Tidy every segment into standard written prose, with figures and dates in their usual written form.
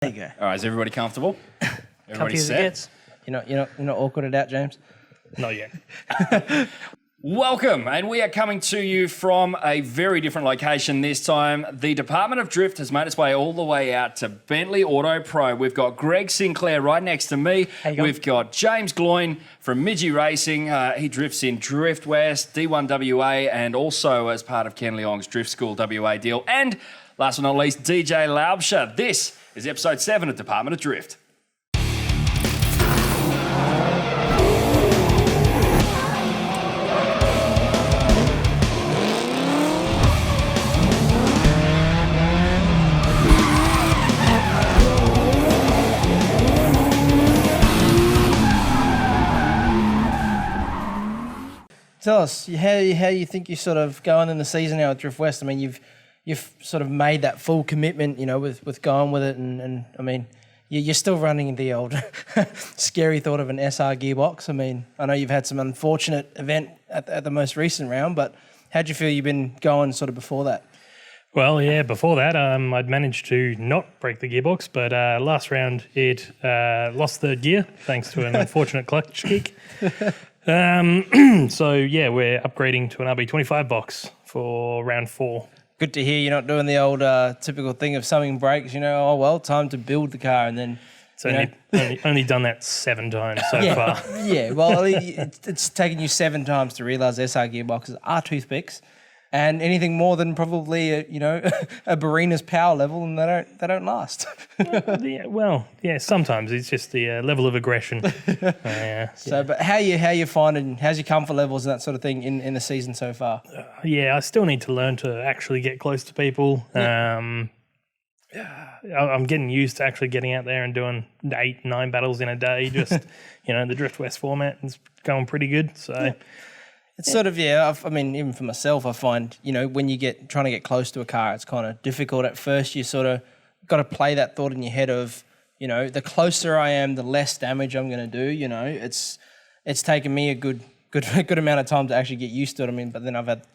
There you go. All right, is everybody comfortable? Everybody set? You're not awkward it out, James? Not yet. Welcome, and we are coming to you from a very different location this time. The Department of Drift has made its way all the way out to Bentley AutoPro. We've got Greg Sinclair right next to me. We've got James Gloyne from Mijy Racing. He drifts in Drift West, D1 WA, and also as part of Ken Leong's Drift School WA deal. And last but not least, DJ Laubscher. This is episode 7 of Department of Drift. Tell us how you think you're sort of going in the season now at Drift West. I mean, you've sort of made that full commitment, with going with it, and I mean, you're still running the old scary thought of an SR gearbox. I mean, I know you've had some unfortunate event at the most recent round, but how'd you feel you've been going sort of before that? Well, yeah, before that, I'd managed to not break the gearbox, but last round it lost third gear thanks to an unfortunate clutch kick. So, yeah, we're upgrading to an RB25 box for round 4. Good to hear you're not doing the old typical thing of something breaks, time to build the car and then... It's only done that 7 times so far. Yeah, well, it's taken you 7 times to realise SR gearboxes are toothpicks. And anything more than probably a Barina's power level, and they don't last. Sometimes it's just the level of aggression. But how you finding? How's your comfort levels and that sort of thing in the season so far? I still need to learn to actually get close to people. I'm getting used to actually getting out there and doing 8-9 battles in a day. Just the Drift West format is going pretty good. So. Yeah. It's sort of, even for myself, I find, when you trying to get close to a car, it's kind of difficult at first. You sort of got to play that thought in your head of, the closer I am, the less damage I'm going to do. It's taken me a good amount of time to actually get used to it. But then I've had,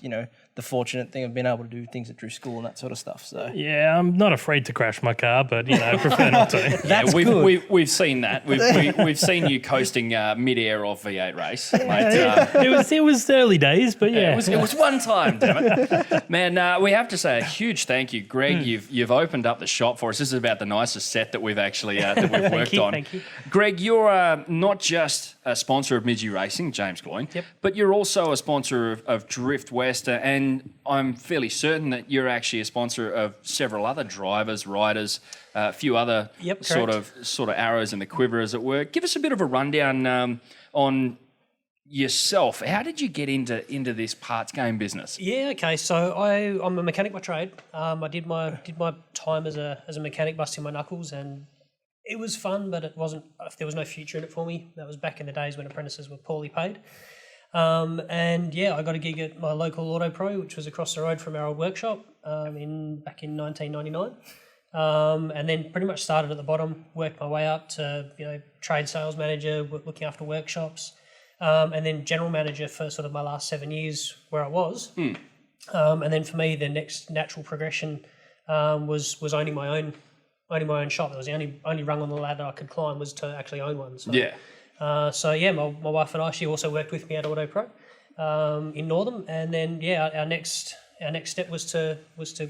the fortunate thing of being able to do things at Drift School and that sort of stuff. So yeah, I'm not afraid to crash my car, but I prefer not to. That's good. We've seen that. We've seen you coasting mid-air off V8 race. Mate, it was early days, but yeah, it was one time. Damn it, man. We have to say a huge thank you, Greg. You've opened up the shop for us. This is about the nicest set that we've actually worked on. Thank you. Greg, you're not just a sponsor of Mijy Racing, James Gloyne, but you're also a sponsor of Drift West, and I'm fairly certain that you're actually a sponsor of several other drivers, riders, a few other sort of arrows in the quiver, as it were. Give us a bit of a rundown on yourself. How did you get into this parts game business? Yeah, okay. So I'm a mechanic by trade. I did my time as a mechanic, busting my knuckles, and it was fun, but there was no future in it for me. That was back in the days when apprentices were poorly paid. I got a gig at my local AutoPro, which was across the road from our old workshop back in 1999. And then pretty much started at the bottom, worked my way up to trade sales manager, looking after workshops, and then general manager for sort of my last 7 years where I was. And then for me, the next natural progression was owning my own shop. That was the only rung on the ladder I could climb, was to actually own one. So. Yeah. My wife and I, she also worked with me at AutoPro in Northam, and then our next step was to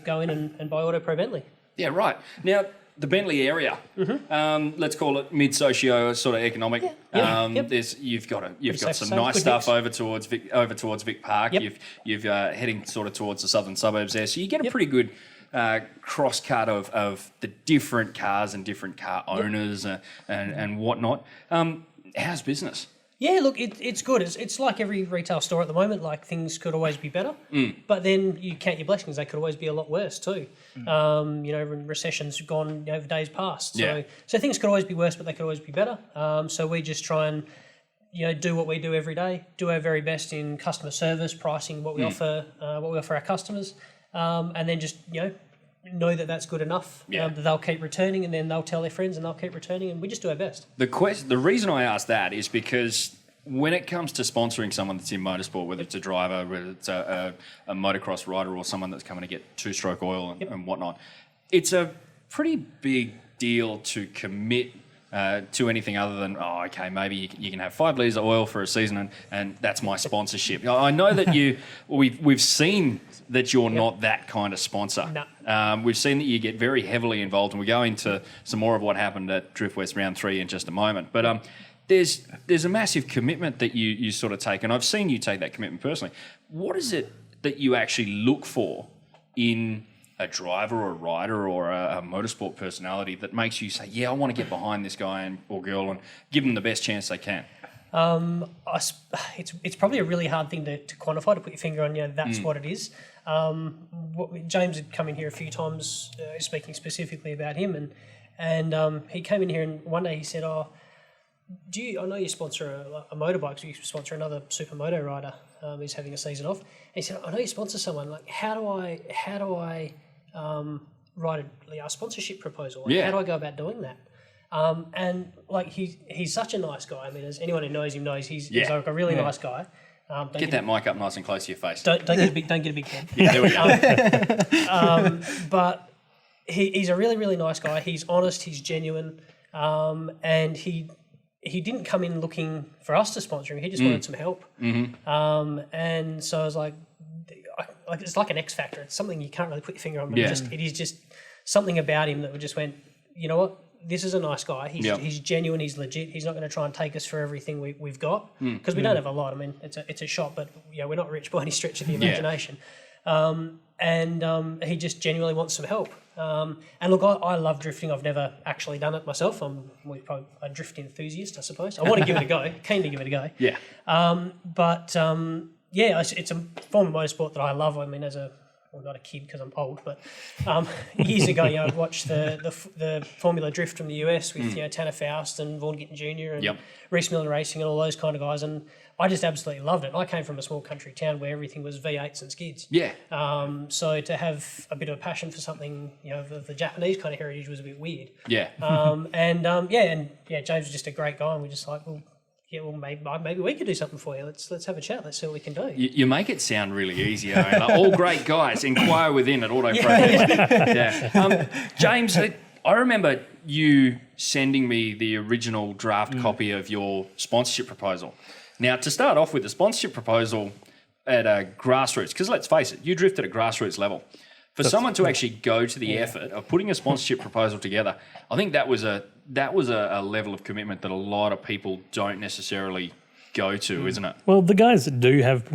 go in and buy AutoPro Bentley. Yeah, right. Now the Bentley area, let's call it mid-socio sort of economic. You've got some nice stuff over towards Vic Park. Yep. You've heading sort of towards the southern suburbs there, so you get a pretty good cross cut of the different cars and different car owners and whatnot. How's business? Yeah, look, it's good. It's like every retail store at the moment. Like, things could always be better, but then you count your blessings. They could always be a lot worse too. Recessions gone over days past. So things could always be worse, but they could always be better. So we just try and do what we do every day. Do our very best in customer service, pricing, what we offer our customers, and then just know that that's good enough. That they'll keep returning, and then they'll tell their friends, and they'll keep returning, and we just do our best. The reason I ask that is because when it comes to sponsoring someone that's in motorsport, whether it's a driver, whether it's a motocross rider, or someone that's coming to get two-stroke oil and whatnot, it's a pretty big deal to commit to anything other than, okay, maybe you can have 5 litres of oil for a season and that's my sponsorship. I know that we've seen that you're not that kind of sponsor. No. We've seen that you get very heavily involved, and we'll go into some more of what happened at Drift West Round 3 in just a moment. But there's a massive commitment that you sort of take, and I've seen you take that commitment personally. What is it that you actually look for in a driver or a rider or a motorsport personality that makes you say, yeah, I want to get behind this guy or girl and give them the best chance they can? It's probably a really hard thing to quantify, to put your finger on, that's what it is. James had come in here a few times speaking specifically about him, and he came in here and one day he said, I know you sponsor a motorbike, so you sponsor another supermoto rider who's having a season off. And he said, I know you sponsor someone, like how do I write a sponsorship proposal? Like, how do I go about doing that? And like he's such a nice guy. I mean, as anyone who knows him knows, he's like a really nice guy. Get that mic up nice and close to your face. Don't get a big head. Yeah, there we go. But he's a really, really nice guy. He's honest. He's genuine. And he didn't come in looking for us to sponsor him. He just wanted some help. Mm-hmm. And so I was like, it's like an X factor. It's something you can't really put your finger on, but it is just something about him that just went, you know what? This is a nice guy. He's genuine. He's legit. He's not going to try and take us for everything we've got, because we don't have a lot. I mean, it's a shop, but we're not rich by any stretch of the imagination. And he just genuinely wants some help. And look, I love drifting. I've never actually done it myself. I'm probably a drift enthusiast, I suppose. I want to give it a go. Keen to give it a go. Yeah. It's a form of motorsport that I love. I mean, not a kid because I'm old, but years ago, I'd watched the Formula Drift from the US with Tanner Faust and Vaughan Gittin Jr. and Reece Miller Racing and all those kind of guys, and I just absolutely loved it. I came from a small country town where everything was V8s and skids. Yeah. So to have a bit of a passion for something, of the Japanese kind of heritage was a bit weird. Yeah. James was just a great guy, and we're just like, maybe we could do something for you. Let's have a chat. Let's see what we can do. You make it sound really easy. Like, all great guys. Inquire within at AutoPro. James, I remember you sending me the original draft copy of your sponsorship proposal. Now, to start off with, the sponsorship proposal at a grassroots, because let's face it, you drift at a grassroots level. For someone to actually go to the effort of putting a sponsorship proposal together, I think that was a level of commitment that a lot of people don't necessarily go to, isn't it? Well, the guys that do have,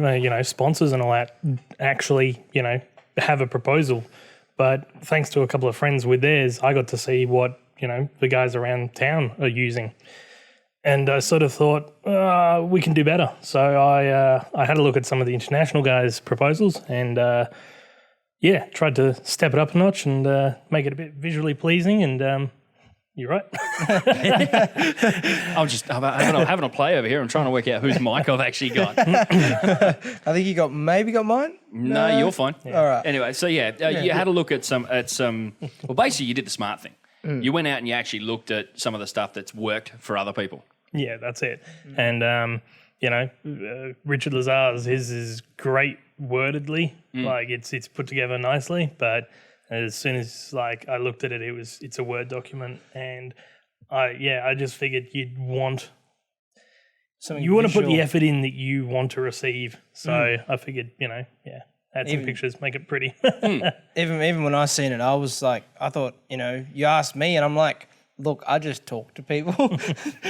sponsors and all that actually, have a proposal. But thanks to a couple of friends with theirs, I got to see what, the guys around town are using. And I sort of thought, we can do better. So I had a look at some of the international guys' proposals and, tried to step it up a notch and make it a bit visually pleasing. And you're right. I'm just having a play over here. I'm trying to work out whose mic I've actually got. I think you maybe got mine. No, you're fine. Yeah. All right. Anyway, so you had a look at some. Well, basically, you did the smart thing. You went out and you actually looked at some of the stuff that's worked for other people. Yeah, that's it. And Richard Lazar's, his is great wordedly, like it's put together nicely, but as soon as I looked at it, it's a Word document, and I just figured you want to put the effort in that you want to receive. So I figured, add some pictures, make it pretty. Even when I seen it, I was like, I thought, you asked me, and I'm like, look, I just talk to people.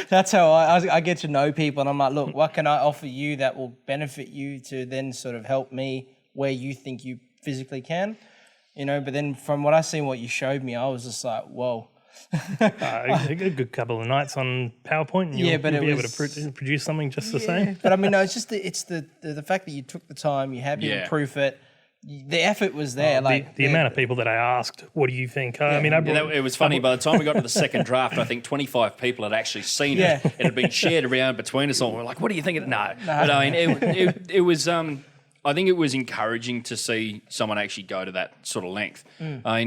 That's how I get to know people, and I'm like, look, what can I offer you that will benefit you to then sort of help me where you think you physically can, But then from what I seen, what you showed me, I was just like, whoa. A good couple of nights on PowerPoint, and you'll be able to produce something just the same. But I mean, no, it's just the fact that you took the time, you had to proof it. The effort was there. The amount of people that I asked, what do you think? It was funny. By the time we got to the second draft, I think 25 people had actually seen it. It had been shared around between us all. We're like, what do you think? No. But I mean, it was. I think it was encouraging to see someone actually go to that sort of length. I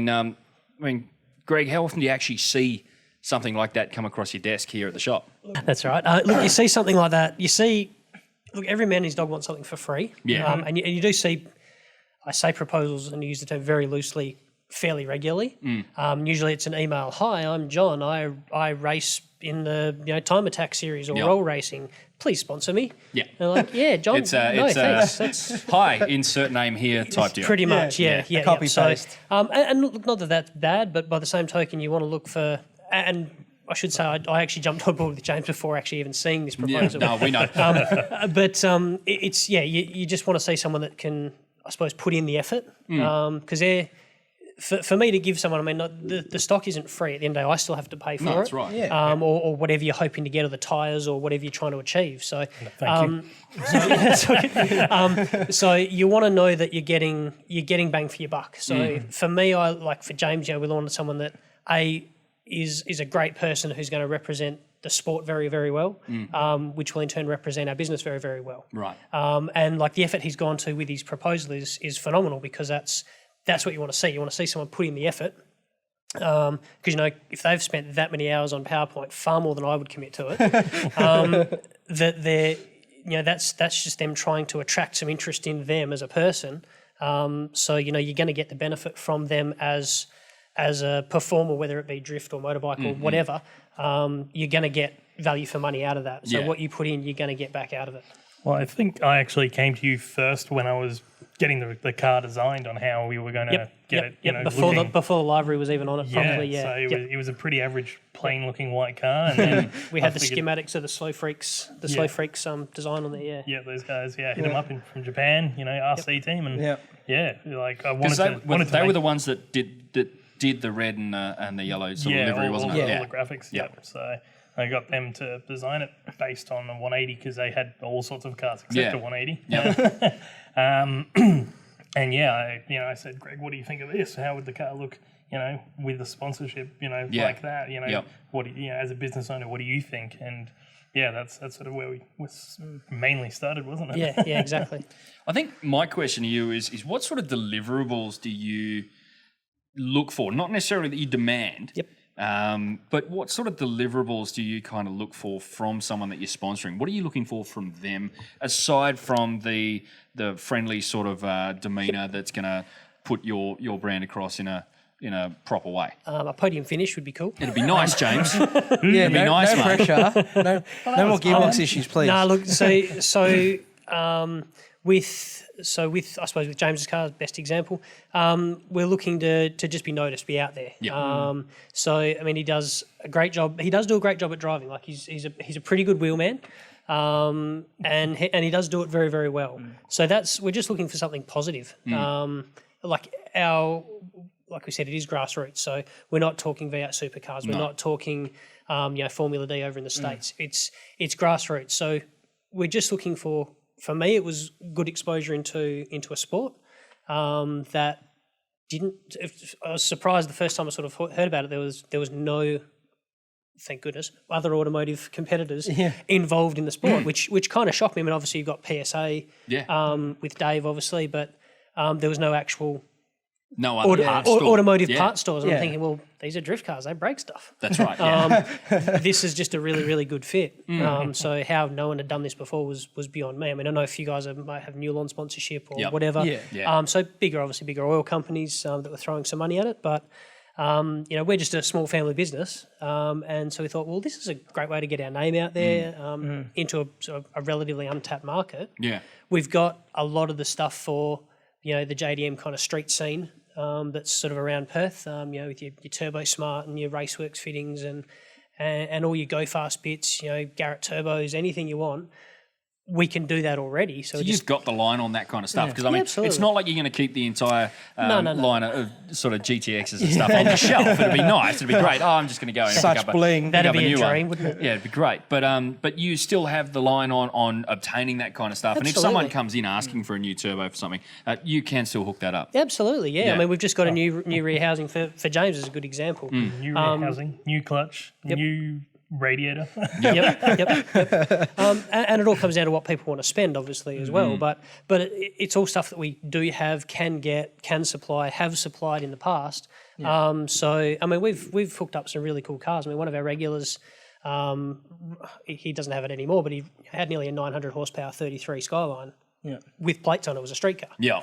mean, Greg, how often do you actually see something like that come across your desk here at the shop? That's right. Look, you see something like that. Look, every man and his dog wants something for free. Yeah. And you do see. I say proposals and use the term very loosely, fairly regularly. Usually it's an email. Hi, I'm John. I race in the Time Attack series or roll racing. Please sponsor me. Yeah. They're like, yeah, John. Thanks. That's Hi, insert name here type deal. pretty much, yeah. Copy paste. So, and look, not that that's bad, but by the same token, you want to look for and. I should say I actually jumped on board with James before actually even seeing this proposal. No, we know. But it's you just want to see someone that can, I suppose, put in the effort because they're for me to give someone. I mean, the stock isn't free at the end of the day. I still have to pay for it. That's right. Yeah. Or whatever you're hoping to get, or the tyres, or whatever you're trying to achieve. So, Thank you. so you want to know that you're getting bang for your buck. So for me, for James, we wanted someone that is a great person who's going to represent the sport very, very well, which will in turn represent our business very, very well. Right. And like the effort he's gone to with his proposal is phenomenal because that's what you want to see. You want to see someone put in the effort. Because if they've spent that many hours on PowerPoint, far more than I would commit to it, that they're that's just them trying to attract some interest in them as a person. So you're going to get the benefit from them as a performer, whether it be drift or motorbike or whatever. You're going to get value for money out of that. So what you put in, you're going to get back out of it. Well, I think I actually came to you first when I was getting the car designed on how we were going to get it. Before the library was even on it, probably. Yeah. So it was a pretty average, plain-looking white car, and then we had the schematics of the Slow Freaks, design on there. Yeah. Yeah, those guys. Yeah, hit them up from Japan. RC team, and I wanted to. They were the ones that did the red and the yellow sort of livery, wasn't it? All the graphics. Yeah. So I got them to design it based on a 180 because they had all sorts of cars except a 180. Yeah. And I said, Greg, what do you think of this? How would the car look, with the sponsorship, like that? What as a business owner, what do you think? And that's sort of where we mainly started, wasn't it? Yeah, exactly. I think my question to you is what sort of deliverables do you look for? Not necessarily that you demand. Yep. But what sort of deliverables do you kind of look for from someone that you're sponsoring? What are you looking for from them, aside from the friendly sort of demeanour that's going to put your brand across in a proper way? A podium finish would be cool. It'd be nice, James. Yeah, It'd be nice, no mate. pressure. No more gearbox issues, please. No, look, with I suppose with James's car, best example, we're looking to just be noticed, be out there. Yeah. He does a great job. He does do a great job at driving. Like he's a pretty good wheelman, and he does do it very, very well. So we're just looking for something positive. Like we said, it is grassroots. So we're not talking V8 supercars. We're not talking Formula D over in the States. It's grassroots. So we're just looking for me, it was good exposure into a sport that didn't. I was surprised the first time I sort of heard about it. There was no, thank goodness, other automotive competitors involved in the sport, which kind of shocked me. I mean, obviously you've got PSA with Dave, obviously, but there was no actual automotive part stores. And I'm thinking, well, these are drift cars. They break stuff. That's right. Yeah. This is just a really, really good fit. So how no one had done this before was beyond me. I mean, I know a few guys might have Newlon sponsorship or whatever. Yeah. So bigger oil companies that were throwing some money at it. But, we're just a small family business. And so we thought, well, this is a great way to get our name out there into a sort of a relatively untapped market. Yeah. We've got a lot of the stuff for, the JDM kind of street scene. That's sort of around Perth, with your Turbo Smart and your Raceworks fittings and all your Go Fast bits, Garrett turbos, anything you want. We can do that already. So you've got the line on that kind of stuff because absolutely. It's not like you're going to keep the entire line of sort of GTXs and stuff on the shelf. It'd be nice. It'd be great. Oh, I'm just going to go and such pick up bling. That'd pick up be a new dream, one. wouldn't it? Yeah, it'd be great. But you still have the line on obtaining that kind of stuff. Absolutely. And if someone comes in asking for a new turbo for something, you can still hook that up. Absolutely, yeah. I mean, we've just got a new rehousing for James is a good example. New housing, new clutch, new radiator. Yep. And it all comes down to what people want to spend, obviously, as well. But it's all stuff that we do have, can supply, have supplied in the past. So I mean, we've hooked up some really cool cars. I mean, one of our regulars, he doesn't have it anymore, but he had nearly a 900 horsepower 33 Skyline. with plates on. It was a street car. Yeah.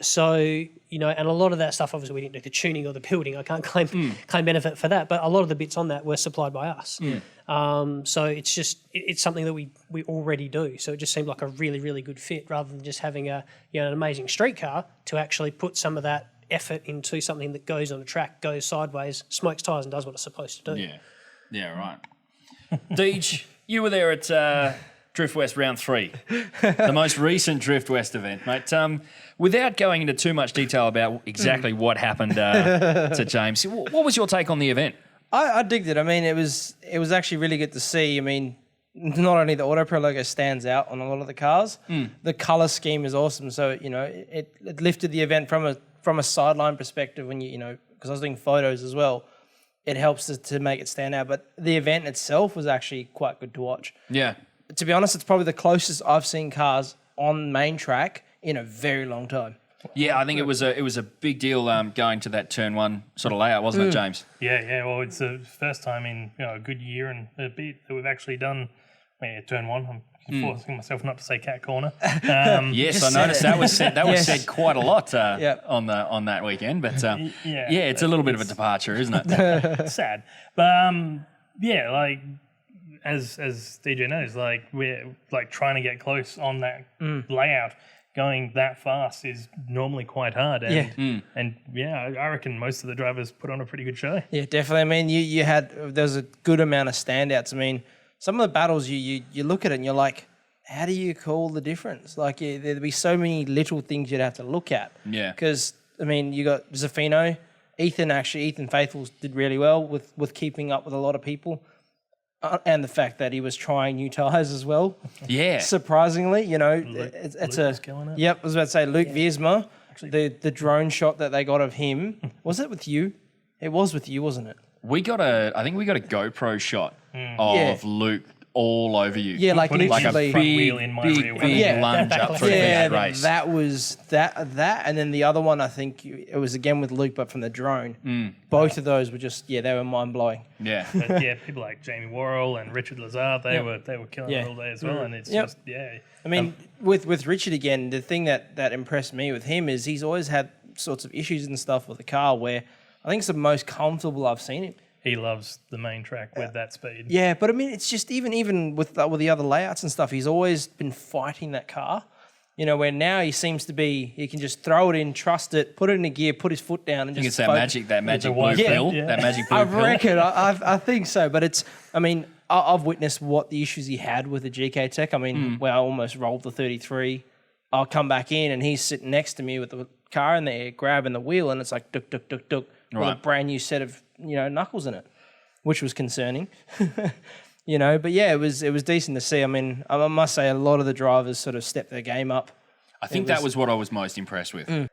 So, you know, and a lot of that stuff, obviously we didn't do the tuning or the building. I can't claim benefit for that, but a lot of the bits on that were supplied by us. So it's just, it's something that we already do. So it just seemed like a really, really good fit rather than just having an amazing street car, to actually put some of that effort into something that goes on a track, goes sideways, smokes tyres and does what it's supposed to do. Yeah, right. Deej, you were there at Drift West Round 3, the most recent Drift West event, mate. Without going into too much detail about exactly what happened to James, what was your take on the event? I digged it. I mean, it was actually really good to see. I mean, not only the AutoPro logo stands out on a lot of the cars, the color scheme is awesome. So, you know, it lifted the event from a sideline perspective when you know, because I was doing photos as well. It helps to make it stand out. But the event itself was actually quite good to watch. Yeah. To be honest, it's probably the closest I've seen cars on main track in a very long time. Yeah, I think it was a big deal going to that turn one sort of layout, wasn't it, James? Yeah. Well, it's the first time in a good year and a bit that we've actually done turn one. I'm forcing myself not to say cat corner. Yes, I noticed that was said. That was said quite a lot on that weekend. But it's a little bit of a departure, isn't it? Sad, but like as DJ knows, like we're like trying to get close on that layout. Going that fast is normally quite hard, and I reckon most of the drivers put on a pretty good show. Yeah, definitely. I mean, there's a good amount of standouts. I mean, some of the battles you look at it and you're like, how do you call the difference? Like, there'd be so many little things you'd have to look at. Yeah. Because I mean, you got Zafino, Ethan Faithfuls did really well with keeping up with a lot of people. And the fact that he was trying new tyres as well. Yeah. Surprisingly, you know, Luke was killing it. Yep, I was about to say Luke Wiersma, the drone shot that they got of him. Was it with you? It was with you, wasn't it? I think we got a GoPro shot of Luke all over you. Yeah, like a big wheel in my rear wheel. Lunge up through the race. That was that, and then the other one, I think it was again with Luke, but from the drone. Both of those were just they were mind blowing. Yeah, but people like Jamie Worrell and Richard Lazar, they were killing it all day as well, and it's just I mean, with Richard again, the thing that impressed me with him is he's always had sorts of issues and stuff with the car where I think it's the most comfortable I've seen him. He loves the main track with that speed. Yeah, but I mean, it's just even with the other layouts and stuff, he's always been fighting that car. You know, where now he seems to be, he can just throw it in, trust it, put it in a gear, put his foot down, and just. That magic blue pill. That magic blue pill. I reckon. I think so, but it's. I mean, I've witnessed what the issues he had with the GK Tech. I mean, where I almost rolled the 33. I'll come back in and he's sitting next to me with the car in there, grabbing the wheel, and it's like duk duk duk duk. With a brand new set of knuckles in it, which was concerning, But yeah, it was decent to see. I mean, I must say a lot of the drivers sort of stepped their game up. I think that was what I was most impressed with.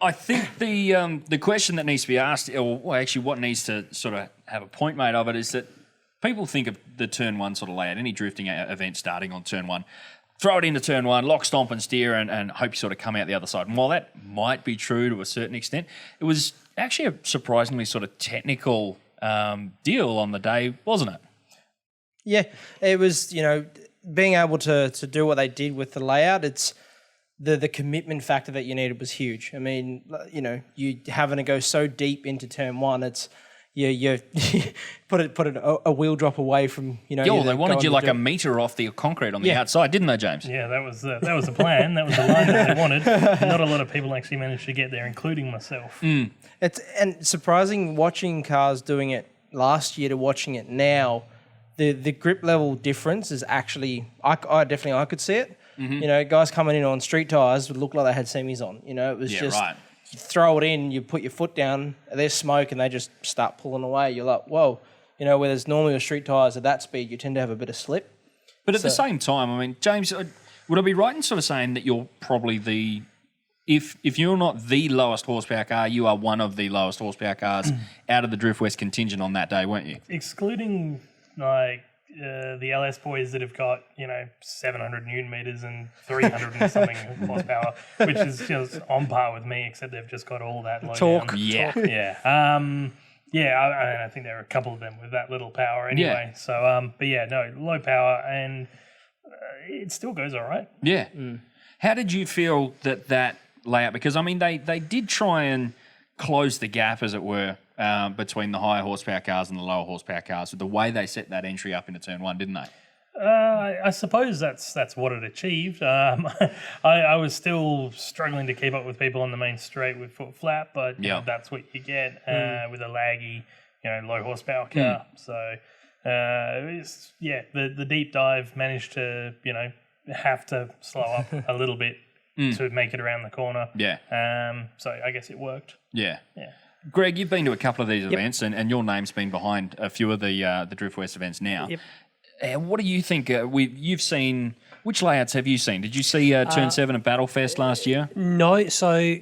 I think the question that needs to be asked, or actually what needs to sort of have a point made of it, is that people think of the turn one sort of layout, any drifting event starting on turn one. Throw it into turn one, lock, stomp and steer and hope you sort of come out the other side. And while that might be true to a certain extent, it was actually a surprisingly sort of technical deal on the day, wasn't it? Yeah, it was, being able to do what they did with the layout, it's the commitment factor that you needed was huge. I mean, you having to go so deep into turn one, it's, you put a wheel drop away from they wanted you like a metre off the concrete on the outside, didn't they, James? Yeah, that was the plan. That was the line that they wanted. Not a lot of people actually managed to get there, including myself. And surprising watching cars doing it last year to watching it now. The grip level difference is actually I could see it. Guys coming in on street tires would look like they had semis on. It was just. Right. You throw it in, you put your foot down, there's smoke, and they just start pulling away. You're like, whoa. Where there's normally with street tyres at that speed, you tend to have a bit of slip. But at the same time, I mean, James, would I be right in sort of saying that you're probably if you're not the lowest horsepower car, you are one of the lowest horsepower cars out of the Drift West contingent on that day, weren't you? Excluding, the LS boys that have got 700 newton meters and 300 and something horsepower, which is just on par with me, except they've just got all that low torque. Talk. I think there are a couple of them with that little power anyway. So, low power and it still goes all right. Yeah. How did you feel that layout? Because, I mean, they did try and close the gap, as it were, between the higher horsepower cars and the lower horsepower cars with the way they set that entry up into turn one, didn't they? I suppose that's what it achieved. I was still struggling to keep up with people on the main straight with foot flat, but you know, that's what you get with a laggy, low horsepower car. So the deep dive managed to have to slow up a little bit to make it around the corner. Yeah. So I guess it worked. Yeah. Yeah. Greg, you've been to a couple of these events, and your name's been behind a few of the Drift West events now. Yep. What do you think? You've seen, which layouts have you seen? Did you see Turn 7 at Battlefest last year? No, so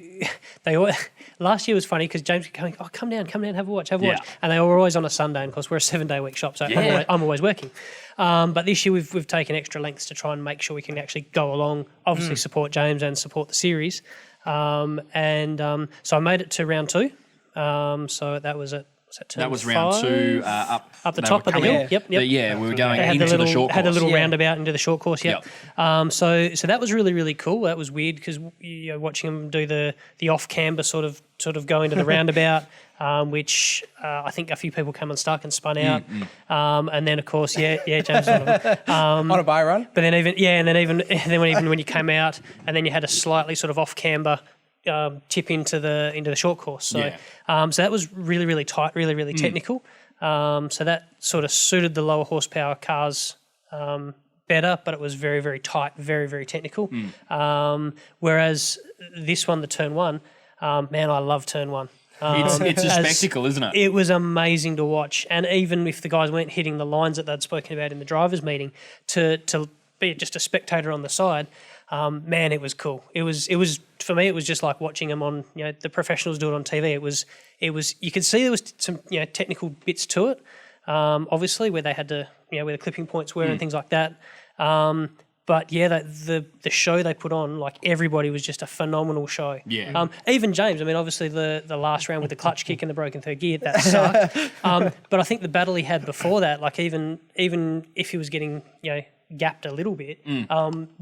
last year was funny because James kept going, come down, have a watch. And they were always on a Sunday, and of course we're a 7-day-week shop, so I'm always working. But this year we've taken extra lengths to try and make sure we can actually go along, obviously support James and support the series. So I made it to round 2. So that was at that was round 2 up the top of the hill. Yep. We were going into the short course. Had a little roundabout into the short course. Yep. So that was really, really cool. That was weird because watching them do the off camber sort of go into the roundabout, which I think a few people came unstuck and spun out. And then of course, James on a buy run. But then even when you came out, and then you had a slightly sort of off camber tip into the short course. So so that was really, really tight, really, really technical. So that sort of suited the lower horsepower cars better, but it was very, very tight, very, very technical. Whereas this one, the turn 1, man, I love turn 1. It's a spectacle, isn't it? It was amazing to watch. And even if the guys weren't hitting the lines that they'd spoken about in the drivers' meeting, to be just a spectator on the side, man, it was cool. It was for me. It was just like watching them on, the professionals do it on TV. It was. You could see there was some, technical bits to it. Obviously, where they had to, where the clipping points were and things like that. But the show they put on, like everybody was just a phenomenal show. Yeah. Even James. I mean, obviously the last round with the clutch kick and the broken third gear, that sucked. But I think the battle he had before that, like even if he was getting, gapped a little bit,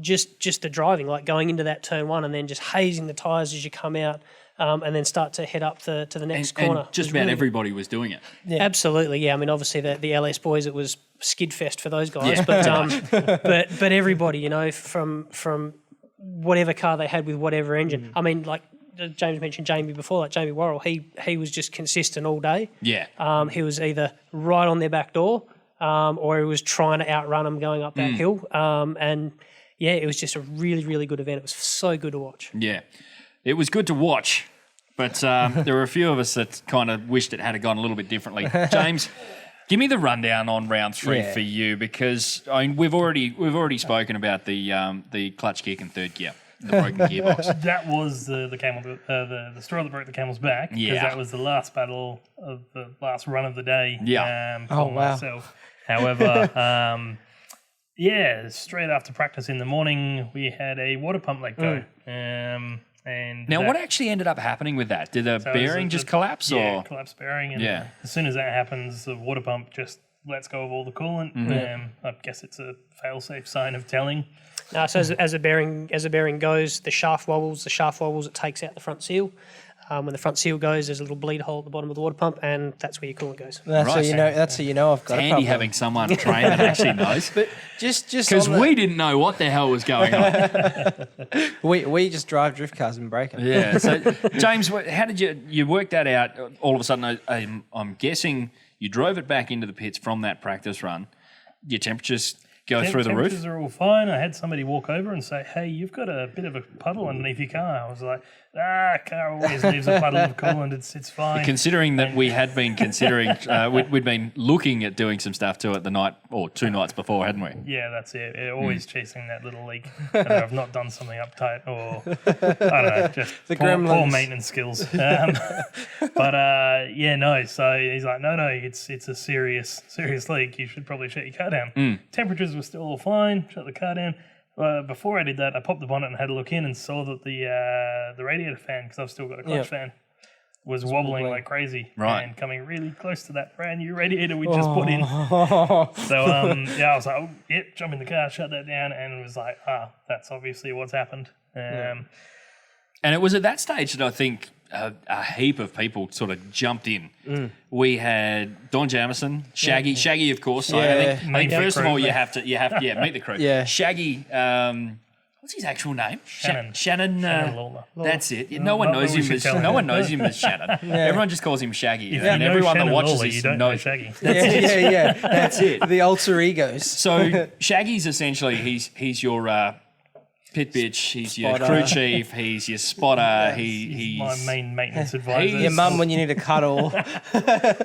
just the driving, like going into that turn 1 and then just hazing the tyres as you come out, and then start to head up to the next corner. And just about everybody was doing it. Yeah. Absolutely, yeah. I mean, obviously the LS boys, it was skid fest for those guys, but everybody, from whatever car they had with whatever engine. I mean, like James mentioned Jamie before, like Jamie Worrell, he was just consistent all day. Yeah. He was either right on their back door, or he was trying to outrun them going up that hill. It was just a really, really good event. It was so good to watch. Yeah, it was good to watch, but there were a few of us that kind of wished it had gone a little bit differently. James, give me the rundown on round 3 for you, because I mean, we've already spoken about the clutch kick and third gear, the broken gearbox. That was the camel, the straw that broke the camel's back. Because that was the last battle of the last run of the day. For myself. However, straight after practice in the morning, we had a water pump let go. And now, what actually ended up happening with that? Did the bearing just collapse? Yeah, collapsed bearing. And as soon as that happens, the water pump just lets go of all the coolant. I guess it's a fail-safe sign of telling. So as a bearing goes, the shaft wobbles. It takes out the front seal. When the front seal goes, there's a little bleed hole at the bottom of the water pump, and that's where your coolant goes. That's how you know. That's how you know I've got. It's handy having someone trained that actually knows. But just because we didn't know what the hell was going on. we just drive drift cars and break them. Yeah. So James, how did you work that out? All of a sudden, I'm guessing you drove it back into the pits from that practice run. Your temperatures go through the roof? Temperatures are all fine. I had somebody walk over and say, hey, you've got a bit of a puddle underneath your car. I was like, car always leaves a puddle of coolant. It's fine. Considering that we had been considering, we'd been looking at doing some stuff to it the night or 2 nights before, hadn't we? Yeah, that's it. Always chasing that little leak. And I've not done something uptight or, I don't know, just the poor maintenance skills. So he's like, no, it's a serious leak. You should probably shut your car down. Temperatures were still all fine. Shut the car down. Before I did that, I popped the bonnet and had a look in and saw that the radiator fan, because I've still got a clutch fan, was wobbling like crazy and coming really close to that brand new radiator we just put in. So I was like, jump in the car, shut that down, and it was like, that's obviously what's happened. And it was at that stage that I think a heap of people sort of jumped in. We had Don Jamison, Shaggy, of course. So I think first of all you have to meet the crew. Yeah. Shaggy. What's his actual name? Shannon. Shannon Lawler. That's it. No one knows him as Shannon. Everyone just calls him Shaggy. If and you know everyone Shannon that watches Lawler, this you don't know Shaggy. That's it. The alter egos. So Shaggy's essentially he's your pit bitch, he's your Spotter. crew chief, he's your spotter, He's my main maintenance advisor. Your mum when you need a cuddle.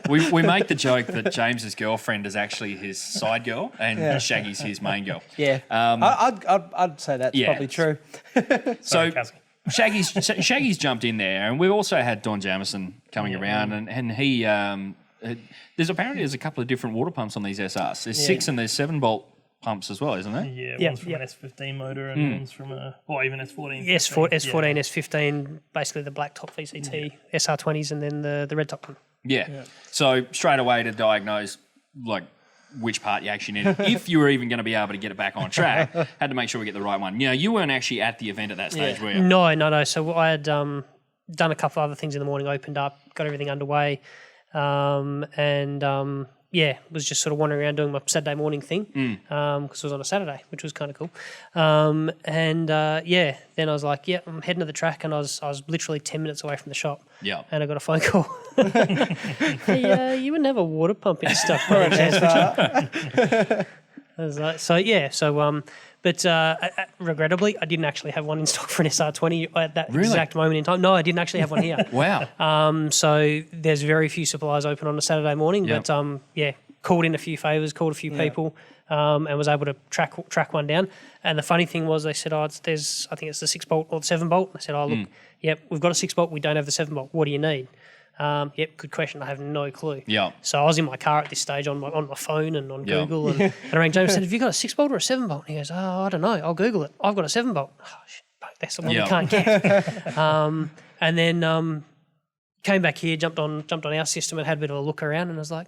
we make the joke that James's girlfriend is actually his side girl and Shaggy's his main girl. Yeah. I'd say that's Yeah. probably true. So Cassie. Shaggy's jumped in there, and we've also had Don Jamison coming around, and he there's a couple of different water pumps on these SRs. There's 6 and there's 7-bolt pumps as well, isn't there? Yeah, one's from an S15 motor and one's from even S14. S14, S15, basically the black top VCT, SR20s, and then the red top one. Yeah. So straight away to diagnose like which part you actually needed, if you were even going to be able to get it back on track, had to make sure we get the right one. You weren't actually at the event at that stage, were you? No. So I had done a couple of other things in the morning, opened up, got everything underway, was just sort of wandering around doing my Saturday morning thing because it was on a Saturday, which was kind of cool. Then I was like, I'm heading to the track, and I was literally 10 minutes away from the shop. Yeah. And I got a phone call. Hey, you wouldn't have a water pump in stock, by any chance, would you? I was like, but regrettably, I didn't actually have one in stock for an SR20 at that exact moment in time. No, I didn't actually have one here. Wow. So there's very few suppliers open on a Saturday morning, Yep. but called in a few favours, called a few people, and was able to track one down. And the funny thing was, they said, I think it's the 6-bolt or the 7-bolt. I said, look, we've got a 6-bolt, we don't have the 7-bolt. What do you need? Good question. I have no clue. Yeah. So I was in my car at this stage on my phone and on Google, and I rang James and said, have you got a 6-bolt or a 7-bolt? He goes, I don't know. I'll Google it. I've got a 7-bolt. Oh, shit, that's the one we can't get. And then came back here, jumped on our system and had a bit of a look around, and I was like,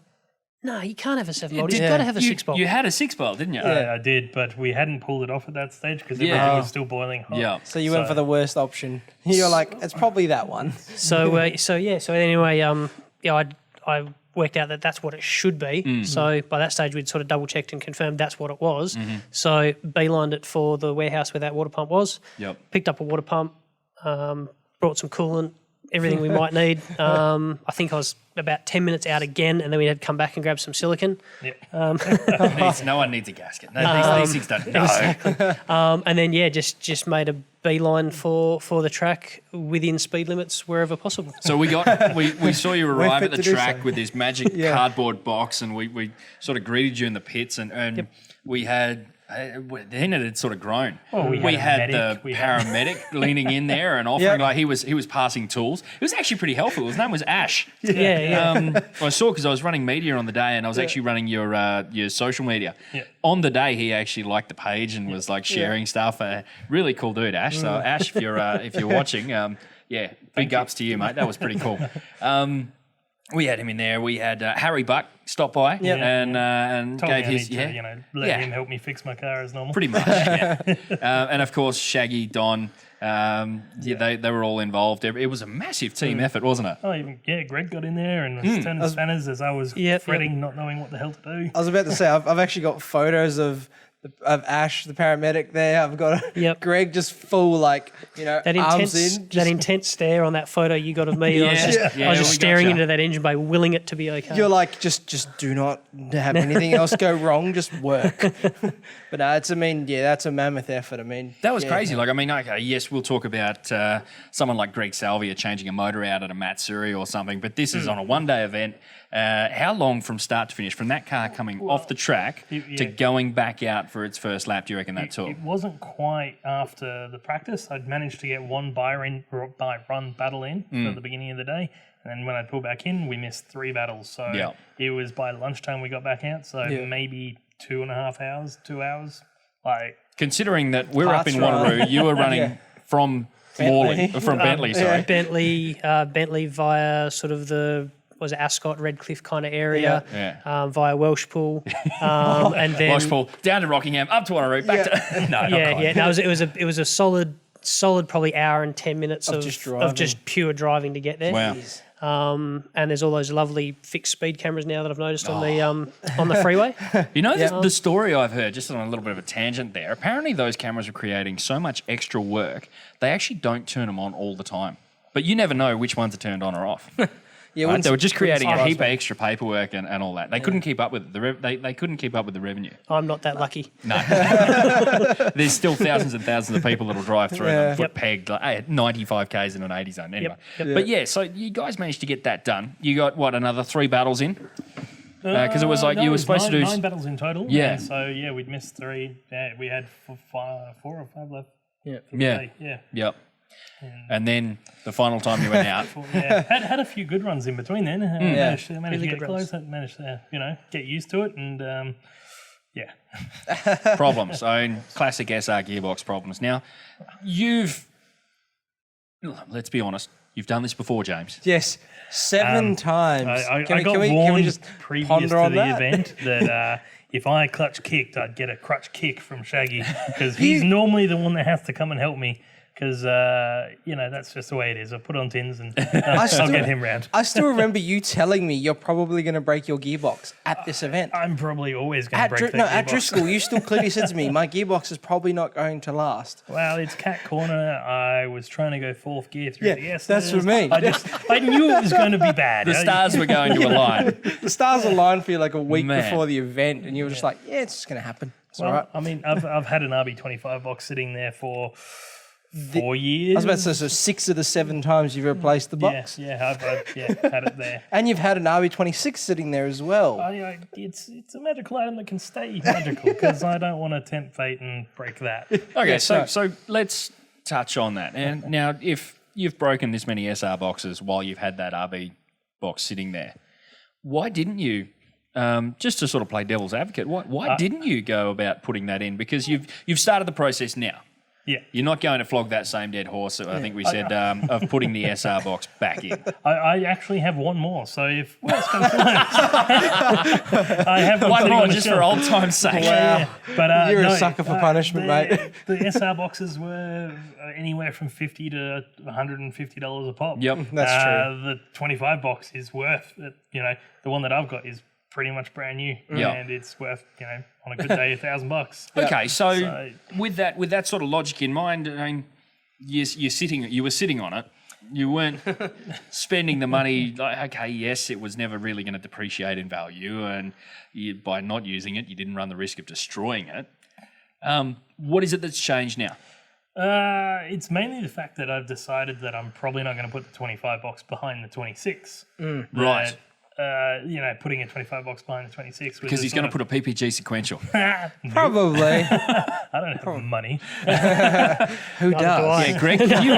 no, you can't have a 7-bolt. You've got to have a 6-bolt. You had a 6-bolt, didn't you? I did, but we hadn't pulled it off at that stage because everything was still boiling hot. Yeah. So you went for the worst option. You're like, it's probably that one. So anyway, I worked out that that's what it should be. So by that stage, we'd sort of double checked and confirmed that's what it was. So beelined it for the warehouse where that water pump was. Yep. Picked up a water pump, brought some coolant, everything we might need. I think I was about 10 minutes out again, and then we had to come back and grab some silicon. Yep. No one needs a gasket. These things don't know. Exactly. And then just made a beeline for the track within speed limits wherever possible. So we saw you arrive fit at the to do track so. with this magic cardboard box, and we sort of greeted you in the pits, and we had. Then it had sort of grown. Well, we had the medic, paramedic leaning in there and offering like he was passing tools. It was actually pretty helpful. His name was Ash. I saw because I was running media on the day, and I was actually running your social media. Yeah. On the day, he actually liked the page and was like sharing stuff. Really cool dude, Ash. So Ash, if you're watching, big ups to you, mate. That was pretty cool. We had him in there. We had Harry Buck stop by and Told gave me I his need to, let him help me fix my car as normal. pretty much. And of course Shaggy, Don, they were all involved. It was a massive team effort, wasn't it? Oh, Greg got in there and was turning spanners as I was fretting, not knowing what the hell to do. I was about to say, I've actually got photos of Ash, the paramedic there. I've got Greg just full, arms in. That intense stare on that photo you got of me. I was just staring into that engine bay, willing it to be okay. You're like, just do not have anything else go wrong, just work. But that's a mammoth effort. That was crazy. Okay, yes, we'll talk about someone like Greg Salvia changing a motor out at a Matsuri or something, but this is on a one-day event. How long from start to finish, from that car coming off the track to going back out for its first lap, do you reckon that took? It wasn't quite after the practice. I'd managed to get one by-run battle in for the beginning of the day. And then when I pulled back in, we missed 3 battles. So it was by lunchtime we got back out. So maybe 2.5 hours, 2 hours. Considering that we're up in Wanneroo, you were running from Bentley. Bentley via sort of the Ascot, Redcliffe kind of area, via Welshpool, and then Welshpool down to Rockingham, up to Wanneroo, back to No, it was a solid solid probably hour and 10 minutes of just pure driving to get there. Wow. And there's all those lovely fixed speed cameras now that I've noticed on the freeway. You know the story I've heard, just on a little bit of a tangent there, apparently those cameras are creating so much extra work, they actually don't turn them on all the time. But you never know which ones are turned on or off. Yeah, right? They were just creating a heap of extra paperwork and all that. They couldn't keep up with they couldn't keep up with the revenue. I'm not that lucky. No. There's still thousands and thousands of people that'll drive through them foot pegged at 95 k's in an 80 zone. Anyway. But yeah, so you guys managed to get that done. You got another 3 battles in? Because it was like you were supposed to do 9 battles in total. Yeah. And so we'd missed 3. Yeah, we had 4 or 5 left. Yeah. Yeah. Yep. And then the final time you went out, had a few good runs in between then. Managed to Really get good close. Managed to get used to it, and problems. Classic SR gearbox problems. Now, let's be honest, you've done this before, James. Yes, 7 times. I Can got we warned just previous ponder to on the that? event that if I clutch kicked, I'd get a crutch kick from Shaggy because he's normally the one that has to come and help me. Because, that's just the way it is. I put on tins and I'll get him round. I still remember you telling me you're probably going to break your gearbox at this event. I'm probably always going to break that gearbox. At Driscoll, you still clearly said to me, my gearbox is probably not going to last. Well, it's cat corner. I was trying to go 4th gear through the S. That's what I mean. I knew it was going to be bad. The stars were going to align. The stars aligned for you like a week before the event, and you were just like, yeah, it's just going to happen. It's all right. I mean, I've had an RB25 box sitting there for 4 years. I was about to say, so 6 of the 7 times you've replaced the box. I've had it there. And you've had an RB26 sitting there as well. It's a magical item that can stay magical because I don't want to tempt fate and break that. Okay, so let's touch on that. And now, if you've broken this many SR boxes while you've had that RB box sitting there, why didn't you? Just to sort of play devil's advocate, why didn't you go about putting that in? Because you've started the process now. Yeah. You're not going to flog that same dead horse, I think we said, of putting the SR box back in. I actually have one more, so if worse comes to worse, I have one more just shelf. for old time's sake. Wow. But, You're a sucker for punishment, mate. The SR boxes were anywhere from $50 to $150 a pop. Yep. That's true. The 25 box is worth, the one that I've got is pretty much brand new, and it's worth, on a good day, $1,000. Okay, so with that sort of logic in mind, I mean, you were sitting on it. You weren't spending the money. Like, okay, yes, it was never really going to depreciate in value, and by not using it, you didn't run the risk of destroying it. What is it that's changed now? It's mainly the fact that I've decided that I'm probably not going to put the 25 box behind the 26. Right. Putting a 25 box behind the 26. Because he's going to put a PPG sequential. Probably. I don't have money. Who does? Yeah, Greg, can you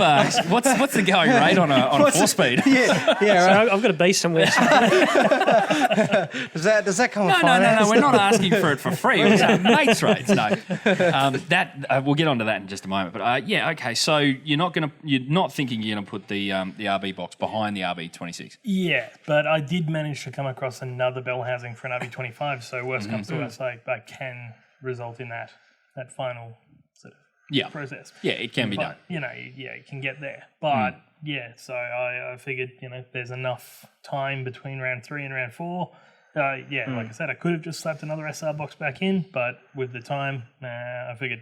what's the going rate on a 4-speed? Yeah, right. So I've got a base somewhere. Does that come with No, finance? we're not asking for it for free. It was mates rates. No, we'll get onto that in just a moment. But okay. So you're not thinking you're gonna put the RB box behind the RB26. Yeah, but I did manage to come across another bell housing for an RB25. So worst comes to worst, I can result in that final sort of process. Yeah, it can be done. You can get there. But so I figured, there's enough time between round 3 and round 4. Like I said, I could have just slapped another SR box back in, but with the time, I figured,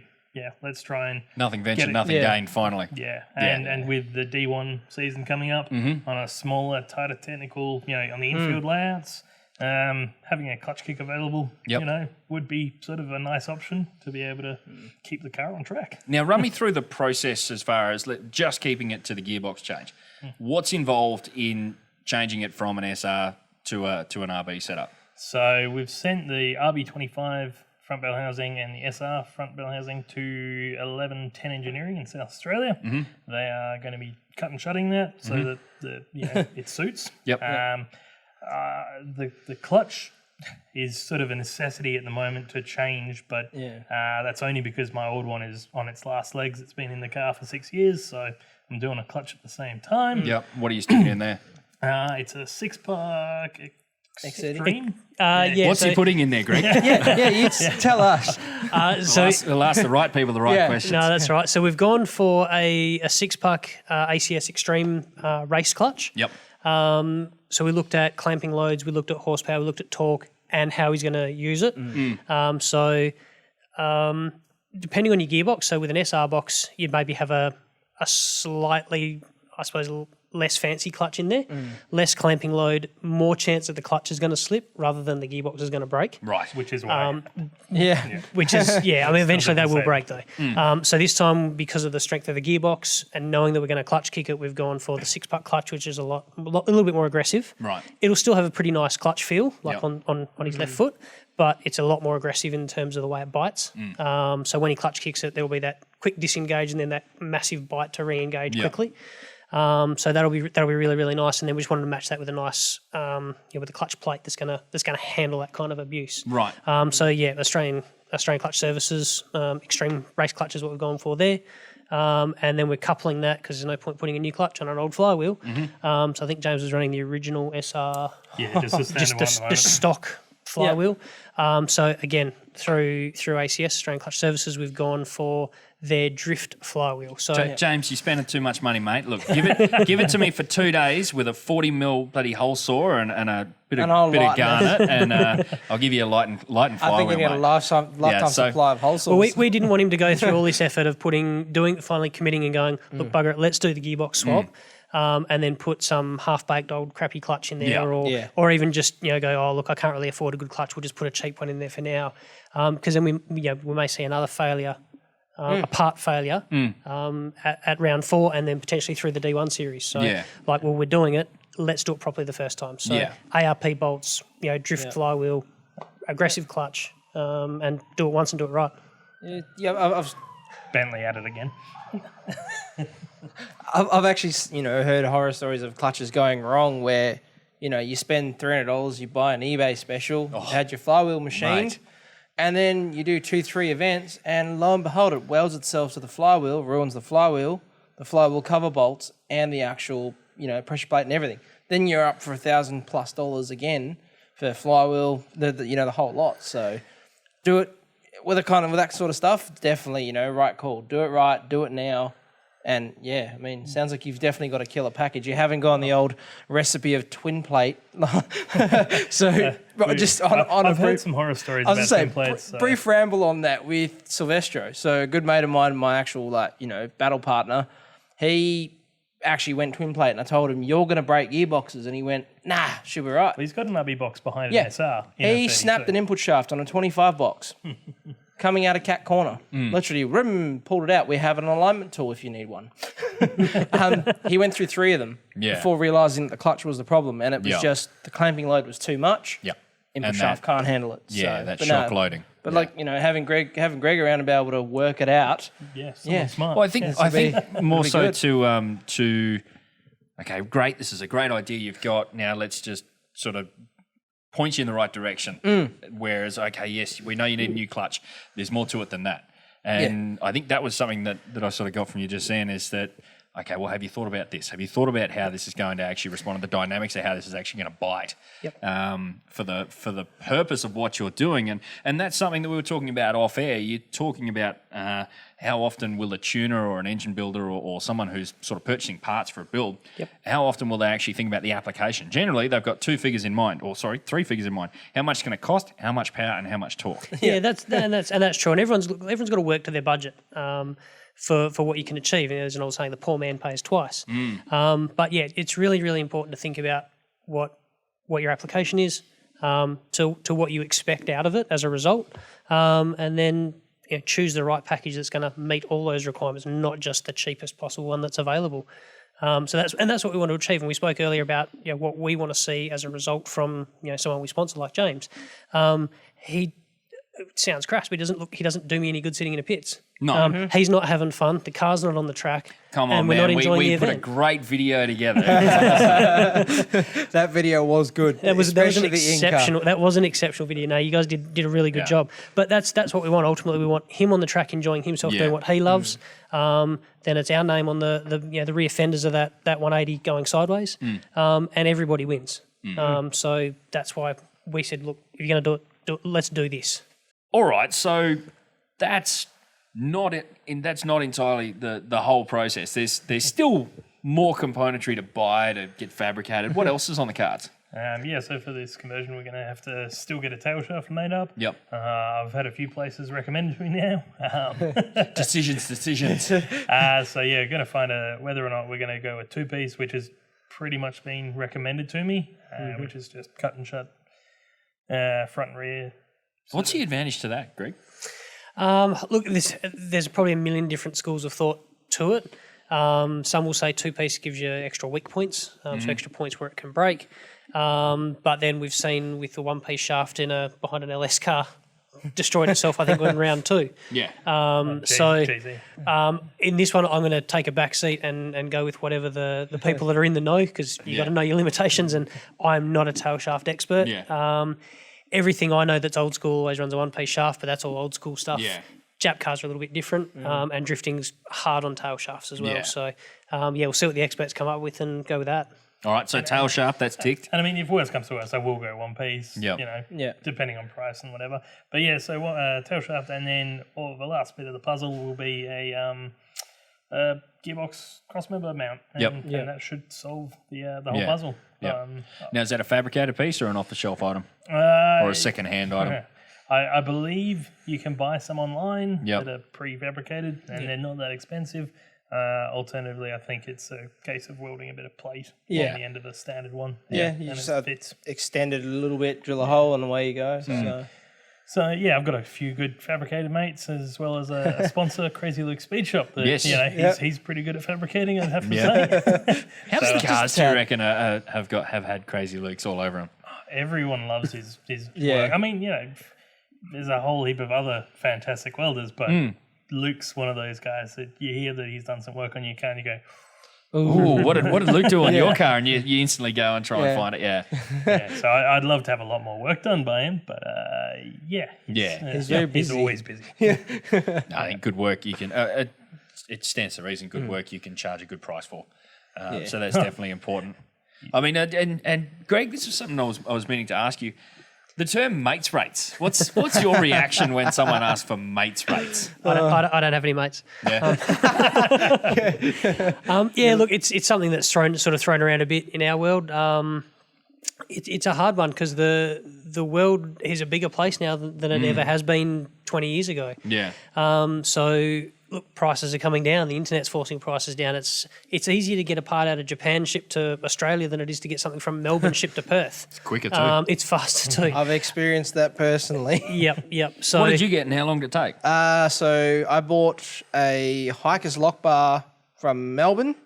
let's try and nothing ventured, nothing gained. Finally, and with the D1 season coming up on a smaller, tighter technical, on the infield layouts, having a clutch kick available, would be sort of a nice option to be able to keep the car on track. Now, run me through the process as far as just keeping it to the gearbox change. What's involved in changing it from an SR to an RB setup? So we've sent the RB25 front bell housing and the SR front bell housing to 1110 Engineering in South Australia. They are going to be cut and shutting that so that it suits. Yep. The clutch is sort of a necessity at the moment to change, but that's only because my old one is on its last legs. It's been in the car for 6 years, so I'm doing a clutch at the same time. Yep. What are you sticking in there? It's a 6-pack X30. Green? Yeah. What's so, he putting in there, Greg? Yeah, you tell us. We'll ask the right people the right questions. No, that's right. So we've gone for a 6-puck ACS Extreme race clutch. Yep. So we looked at clamping loads, we looked at horsepower, we looked at torque, and how he's going to use it. Depending on your gearbox, so with an SR box, you'd maybe have a slightly, I suppose, less fancy clutch in there, less clamping load, more chance that the clutch is going to slip rather than the gearbox is going to break. Right. Which is why. Which is, I mean, eventually they will same. break though. So this time, because of the strength of the gearbox and knowing that we're going to clutch kick it, we've gone for the 6-puck clutch, which is a little bit more aggressive. Right. It'll still have a pretty nice clutch feel, like Yep. on his left foot, but it's a lot more aggressive in terms of the way it bites. So when he clutch kicks it, there will be that quick disengage and then that massive bite to re-engage quickly. So that'll be really, really nice, and then we just wanted to match that with a nice with a clutch plate that's gonna handle that kind of abuse. Right. Australian Clutch Services Extreme Race Clutch is what we've gone for there, and then we're coupling that because there's no point putting a new clutch on an old flywheel. So I think James was running the original SR, Just the standard one at the the moment. stock flywheel. So again, through ACS Australian Clutch Services, we've gone for their drift flywheel. So James, you're spending too much money, mate. Look, give it to me for 2 days with a 40 mil bloody hole saw and a bit of garnet, and I'll give you a light and flywheel. I think you get a lifetime supply of whole saws. Well, we didn't want him to go through all this effort of finally committing and going, look, bugger it, let's do the gearbox swap. And then put some half-baked old crappy clutch in there, or even just go, oh look, I can't really afford a good clutch. We'll just put a cheap one in there for now, because then we may see another failure, a part failure at round 4, and then potentially through the D1 series. So we're doing it. Let's do it properly the first time. So ARP bolts, drift flywheel, aggressive clutch, and do it once and do it right. I've Bentley at it again. I've actually, heard horror stories of clutches going wrong where, you spend $300, you buy an eBay special, you had your flywheel machined, and then you do 2-3 events, and lo and behold, it welds itself to the flywheel, ruins the flywheel cover bolts, and the actual, pressure plate and everything. Then you're up for $1,000+ again for flywheel, the whole lot. So do it with that sort of stuff. Definitely, right call. Do it right. Do it now. And sounds like you've definitely got a killer package. You haven't gone the old recipe of twin plate. So just I've heard some horror stories about twin plates. Brief ramble on that with Silvestro. So a good mate of mine, my actual battle partner, he actually went twin plate, and I told him, you're going to break gearboxes, and he went, nah, should be right. Well, he's got an ubby box behind an SR. He snapped an input shaft on a 25 box. Coming out of cat corner. Literally, pulled it out. We have an alignment tool if you need one. He went through 3 of them before realising that the clutch was the problem, and it was just the clamping load was too much. Input shaft can't handle it. That's shock loading. But having Greg around and be able to work it out. Smart. Well, I think more so to okay, great. This is a great idea you've got. Now let's just sort of point you in the right direction. Whereas, okay, yes, we know you need a new clutch. There's more to it than that. And I think that was something that I sort of got from you just saying is that, okay, well, have you thought about this? Have you thought about how this is going to actually respond to the dynamics of how this is actually going to bite for the purpose of what you're doing? And that's something that we were talking about off air. You're talking about how often will a tuner or an engine builder or someone who's sort of purchasing parts for a build, how often will they actually think about the application? Generally, they've got 3 figures in mind. How much can it cost, how much power, and how much torque? That's true. And everyone's got to work to their budget. For what you can achieve. And there's an old saying, the poor man pays twice. But it's really, really important to think about what your application is, to what you expect out of it as a result, and then choose the right package that's going to meet all those requirements, not just the cheapest possible one that's available. So that's what we want to achieve. And we spoke earlier about what we want to see as a result from someone we sponsor like James. It sounds crass, but he doesn't do me any good sitting in a pits. No. He's not having fun. The car's not on the track. Come on, and we're man. not enjoying the we put event. a great video together. That video was good. That was an exceptional. That was an exceptional video. No, you guys did a really good job. But that's what we want. Ultimately, we want him on the track enjoying himself, doing what he loves. Then it's our name on the rear fenders of that 180 going sideways, and everybody wins. So that's why we said, look, if you're going to do it, let's do this. All right, so that's not it. That's not entirely the whole process. There's still more componentry to buy to get fabricated. What else is on the cards? So for this conversion, we're going to have to still get a tail shaft made up. Yep. I've had a few places recommend to me now. Decisions. So going to find whether or not we're going to go with two-piece, which has pretty much been recommended to me, which is just cut and shut front and rear. What's the advantage to that, Greg? Look, there's probably a million different schools of thought to it. Some will say two-piece gives you extra weak points, so extra points where it can break. But then we've seen with the one-piece shaft behind an LS car destroyed itself, I think, in round 2. Yeah. In this one, I'm going to take a back seat and go with whatever the people that are in the know, because you've got to know your limitations, and I'm not a tail shaft expert. Yeah. Everything I know that's old school always runs a one-piece shaft, but that's all old school stuff. Yeah. Jap cars are a little bit different, and drifting's hard on tail shafts as well. Yeah. So, we'll see what the experts come up with and go with that. All right, so tail shaft, that's ticked. And I mean, if worse comes to worse, I will go one piece, Yep. depending on price and whatever. But tail shaft, and then the last bit of the puzzle will be a gearbox crossmember mount. And that should solve the whole puzzle. Yep. Now, is that a fabricated piece or an off-the-shelf item? Or a second-hand item? I believe you can buy some online Yep. that are pre-fabricated, and they're not that expensive. Alternatively, I think it's a case of welding a bit of plate on the end of a standard one. You and just it fits. extend it a little bit, drill a hole, and away you go. So I've got a few good fabricated mates, as well as a sponsor, Crazy Luke Speed Shop. That, he's pretty good at fabricating, I'd have to say. How many cars do you reckon have had Crazy Lukes all over them? Everyone loves his work. I mean, there's a whole heap of other fantastic welders, but Luke's one of those guys that you hear that he's done some work on your car and you go, ooh, what did Luke do on your car? And you instantly go and try and find it, So I'd love to have a lot more work done by him, but he's very busy. He's always busy. I think good work you can, it stands to reason, good work you can charge a good price for. So that's definitely important. I mean, and Greg, this is something I was meaning to ask you. The term mates rates. What's your reaction when someone asks for mates rates? I don't have any mates. Yeah. Look, it's something that's thrown around a bit in our world. It's a hard one because the world is a bigger place now than it ever has been 20 years ago. Yeah. So look, prices are coming down. The internet's forcing prices down. It's easier to get a part out of Japan shipped to Australia than it is to get something from Melbourne shipped to Perth. It's quicker too. It's faster too. I've experienced that personally. Yep. So what did you get and how long did it take? So I bought a hiker's lock bar from Melbourne.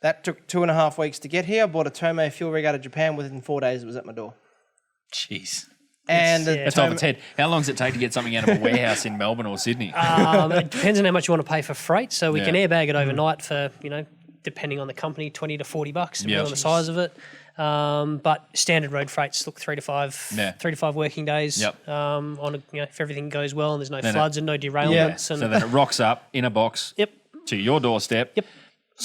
That took 2.5 weeks to get here. I bought a Tomei fuel rig out of Japan. Within 4 days, it was at my door. Jeez. And That's off its head. How long does it take to get something out of a warehouse in Melbourne or Sydney? It depends on how much you want to pay for freight. So we can airbag it overnight for, depending on the company, $20 to $40, depending on the size of it. But standard road freights look 3 to 5 working days. Yep. If everything goes well and there's no floods and no derailments. So then it rocks up in a box to your doorstep. Yep.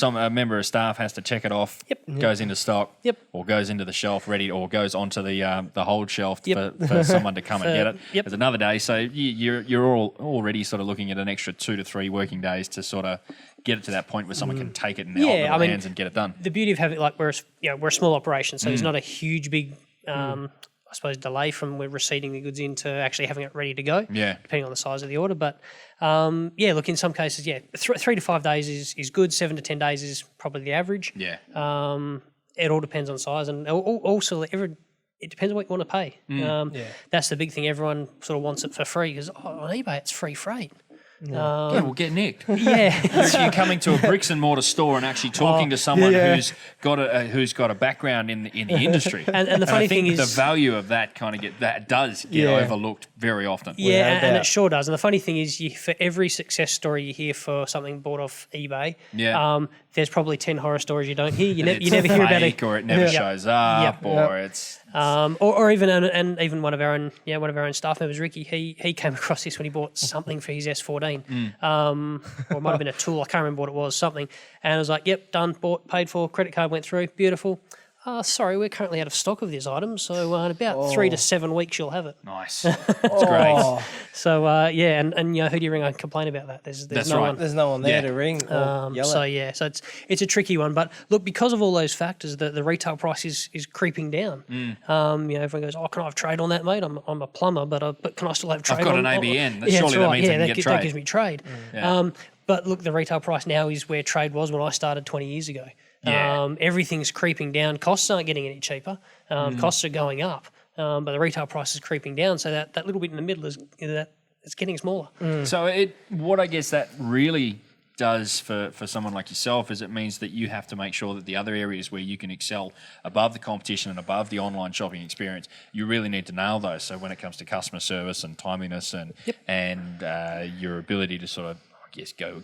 A member of staff has to check it off. Yep. Goes into stock. Yep. Or goes into the shelf ready, or goes onto the hold shelf for someone to come and get it. Yep. There's another day, so you're all already sort of looking at an extra 2 to 3 working days to sort of get it to that point where someone can take it in their hands and get it done. The beauty of having we're a small operation, so there's not a huge big I suppose delay from we're receiving the goods in to actually having it ready to go. Yeah. Depending on the size of the order, but look, in some cases, 3 to 5 days is good. 7 to 10 days is probably the average. Yeah. It all depends on size, and also it depends on what you want to pay. That's the big thing. Everyone sort of wants it for free because on eBay it's free freight. We'll get nicked. Yeah. So you're coming to a bricks and mortar store and actually talking to someone who's got a background in the industry. And the funny thing is, the value of that does get overlooked very often. And it sure does. And the funny thing is, for every success story you hear for something bought off eBay, there's probably 10 horror stories you don't hear. You never hear about it, or it never shows up, or it's. Or even one of our own staff members, Ricky, he came across this when he bought something for his S14, or it might have been a tool, I can't remember what it was, something, and I was like, yep, done, bought, paid for, credit card went through, beautiful. Sorry, we're currently out of stock of this item, so in about 3 to 7 weeks you'll have it. Nice. That's great. So and you know, who do you ring and complain about that? There's That's no right. one. There's no one there to ring or yell So at. so it's a tricky one. But look, because of all those factors, the retail price is creeping down. You know, everyone goes, "Oh, can I have trade on that, mate? I'm a plumber, but can I still have trade? I've got on, an ABN. Yeah, Surely that's that right. means I can get that trade. gives me trade. Yeah. But look, the retail price now is where trade was when I started 20 years ago. Yeah. Everything's creeping down. Costs aren't getting any cheaper. Costs are going up, but the retail price is creeping down. So that little bit in the middle is that it's getting smaller. So what I guess that really does for someone like yourself is it means that you have to make sure that the other areas where you can excel above the competition and above the online shopping experience, you really need to nail those. So when it comes to customer service and timeliness and your ability to sort of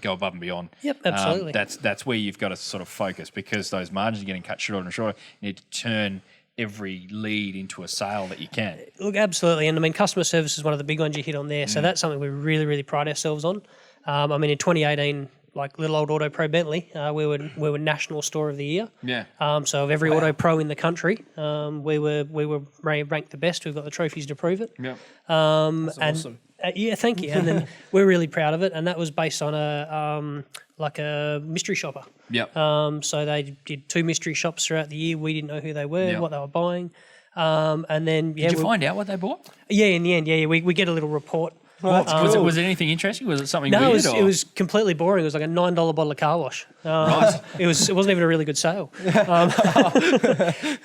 go above and beyond. Yep, absolutely. That's where you've got to sort of focus because those margins are getting cut shorter and shorter. You need to turn every lead into a sale that you can. Look, absolutely. And I mean, customer service is one of the big ones you hit on there. So that's something we really, really pride ourselves on. I mean, in 2018, like little old AutoPro Bentley, we were National Store of the Year. Yeah. So of every AutoPro in the country, we were ranked the best. We've got the trophies to prove it. Yeah. That's awesome. Yeah, thank you. And then we're really proud of it. And that was based on a mystery shopper. Yep. So they did 2 mystery shops throughout the year. We didn't know who they were, Yep. what they were buying. And then Did you find out what they bought? Yeah, in the end, we get a little report. Was it anything interesting? Was it something No, weird? it was completely boring. It was like a $9 bottle of car wash. It wasn't even a really good sale. But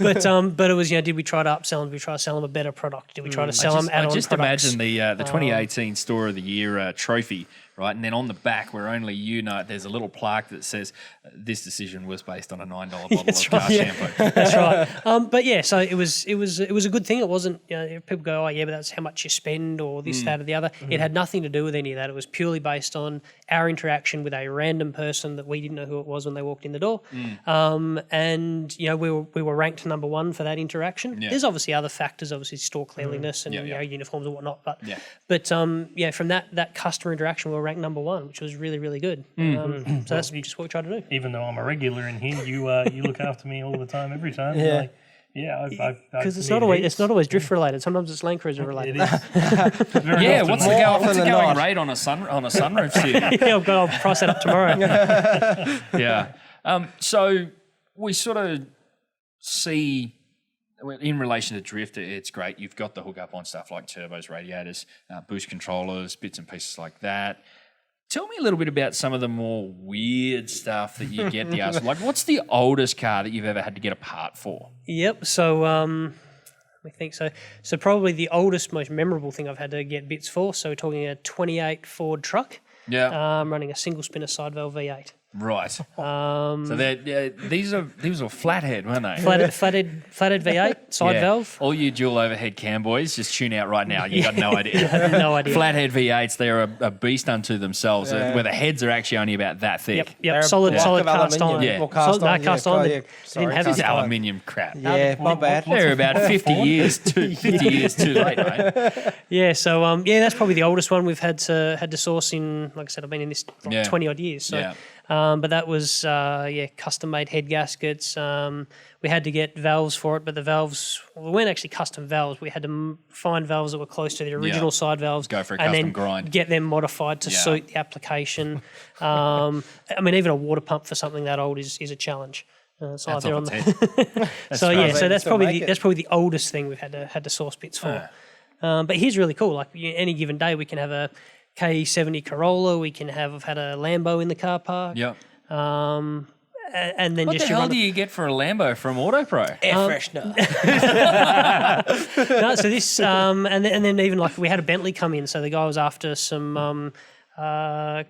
it was, did we try to upsell them? Did we try to sell them a better product? Did we try to sell them add-on I just products? imagine the 2018 Store of the Year trophy, right? And then on the back, where only you know it, there's a little plaque that says this decision was based on a $9 bottle of car shampoo. That's right. But yeah, so it was a good thing. It wasn't, people go, oh yeah, but that's how much you spend or this, that, or the other. It had nothing to do with any of that. It was purely based on our interaction with a random person that we didn't know who it was when they walked in the door. And we were ranked number 1 for that interaction. Yeah. There's obviously other factors, obviously store cleanliness and uniforms and whatnot. But from that customer interaction, we were ranked number 1, which was really, really good. So that's just what we try to do. Even though I'm a regular in here, you look after me all the time, every time. Yeah. Like, Because it's not always drift related. Sometimes it's Land Cruiser related. It is. Yeah, what's the than going not. rate on a sunroof seat? I'll price that up tomorrow. Yeah. So we sort of see, in relation to drift, it's great. You've got the hookup on stuff like turbos, radiators, boost controllers, bits and pieces like that. Tell me a little bit about some of the more weird stuff that you get the ass. Like, what's the oldest car that you've ever had to get a part for? Yep. So I think so. So probably the oldest, most memorable thing I've had to get bits for. So we're talking a 28 Ford truck. Yeah. Running a single spinner side valve V8. Right. So these were flathead, weren't they? Flathead V8 side valve. All you dual overhead cam boys, just tune out right now. You got no idea. No idea. Flathead V8s, they're a beast unto themselves, where the heads are actually only about that thick. Yep. Solid cast aluminium. iron. Yeah. Or cast iron. Cast iron. They didn't have It's it. aluminium crap. Yeah, not bad. They're about 50 years too late, mate. Yeah. So that's probably the oldest one we've had to source in. Like I said, I've been in this 20 odd years. So. Yeah. But that was custom made head gaskets. We had to get valves for it, but the valves weren't actually custom valves. We had to find valves that were close to the original side valves. Go for a and custom then grind. Get them modified to suit the application. I mean, even a water pump for something that old is a challenge. That's either off on its head. so that's Still make probably the oldest thing we've had to source bits for. But here's really cool. Like any given day, we can have a K70 Corolla. I've had a Lambo in the car park. Yep. And then What just the hell do you get for a Lambo from AutoPro? Air freshener. No, so this and then even like we had a Bentley come in, so the guy was after some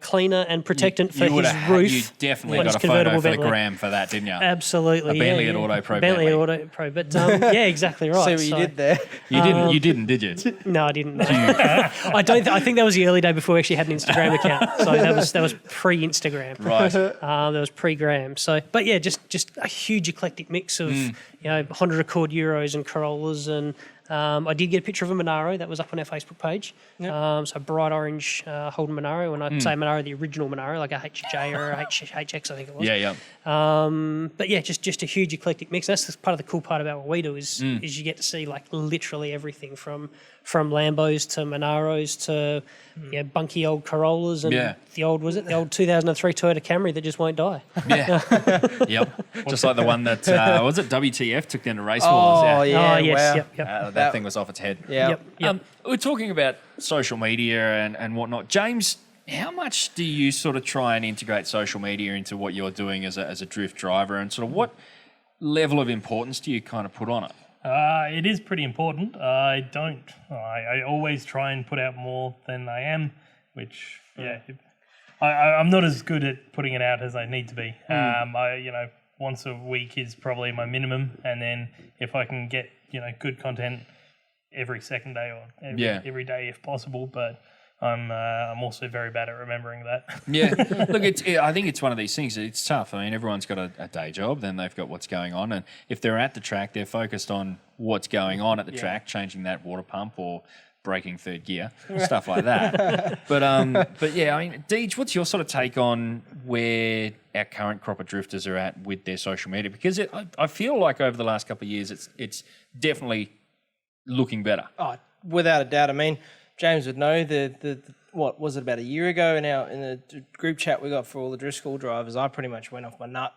cleaner and protectant for his roof. You definitely on his got a photo convertible for the Bentley. gram for that, didn't you? Absolutely, A Bentley at AutoPro Bentley Bentley. at AutoPro, but yeah, exactly right. See what you did there. You didn't, did you? No, I didn't. No. I don't. I think that was the early day before we actually had an Instagram account. So that was pre-Instagram. Right. That was pre-gram. So, but yeah, just a huge eclectic mix of Honda Accord Euros and Corollas and I did get a picture of a Monaro that was up on our Facebook page. So bright orange Holden Monaro, and I'd say Monaro, the original Monaro, like a HJ or a HX, I think it was. Yeah. But yeah, just a huge eclectic mix. That's part of the cool part about what we do is you get to see like literally everything from Lambos to Monaros to bunky old Corollas and the old 2003 Toyota Camry that just won't die. Just like the one that was it WTF took down to race Oh, wars. yeah. Yes, wow. That thing was off its head. Yeah. We're talking about social media and whatnot. James, how much do you sort of try and integrate social media into what you're doing as a drift driver, and sort of what level of importance do you kind of put on it? It is pretty important. I always try and put out more than I am, which I'm not as good at putting it out as I need to be. Once a week is probably my minimum, and then if I can get good content every second day or every day if possible, but I'm also very bad at remembering that. Look, I think it's one of these things. It's tough. I mean, everyone's got a day job, then they've got what's going on, and if they're at the track, they're focused on what's going on at the track, changing that water pump or breaking third gear, stuff like that. But yeah, I mean, Deej, what's your sort of take on where our current crop of drifters are at with their social media? Because I feel like over the last couple of years, it's definitely looking better. Oh, without a doubt. I mean, James would know the what was it, about a year ago in the group chat we got for all the drift school drivers, I pretty much went off my nut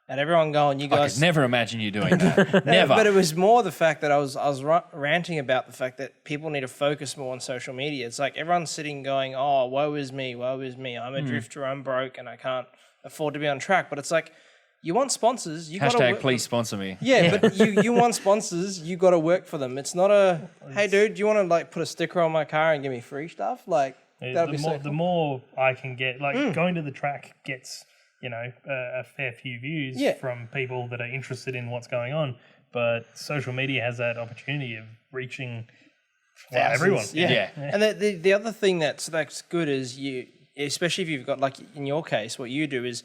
at everyone going, you guys... I could never imagine you doing that. Never. But it was more the fact that I was ranting about the fact that people need to focus more on social media. It's like everyone's sitting going, oh, woe is me. I'm a drifter, I'm broke, and I can't afford to be on track. But it's like, you want sponsors, you got to... please sponsor me. Yeah, but you want sponsors, you got to work for them. It's not hey, dude, do you want to like put a sticker on my car and give me free stuff? Like, that'd be so cool. The more I can get, going to the track gets... a fair few views from people that are interested in what's going on. But social media has that opportunity of reaching everyone. Yeah. And the other thing that's good is you, especially if you've got, like in your case, what you do is,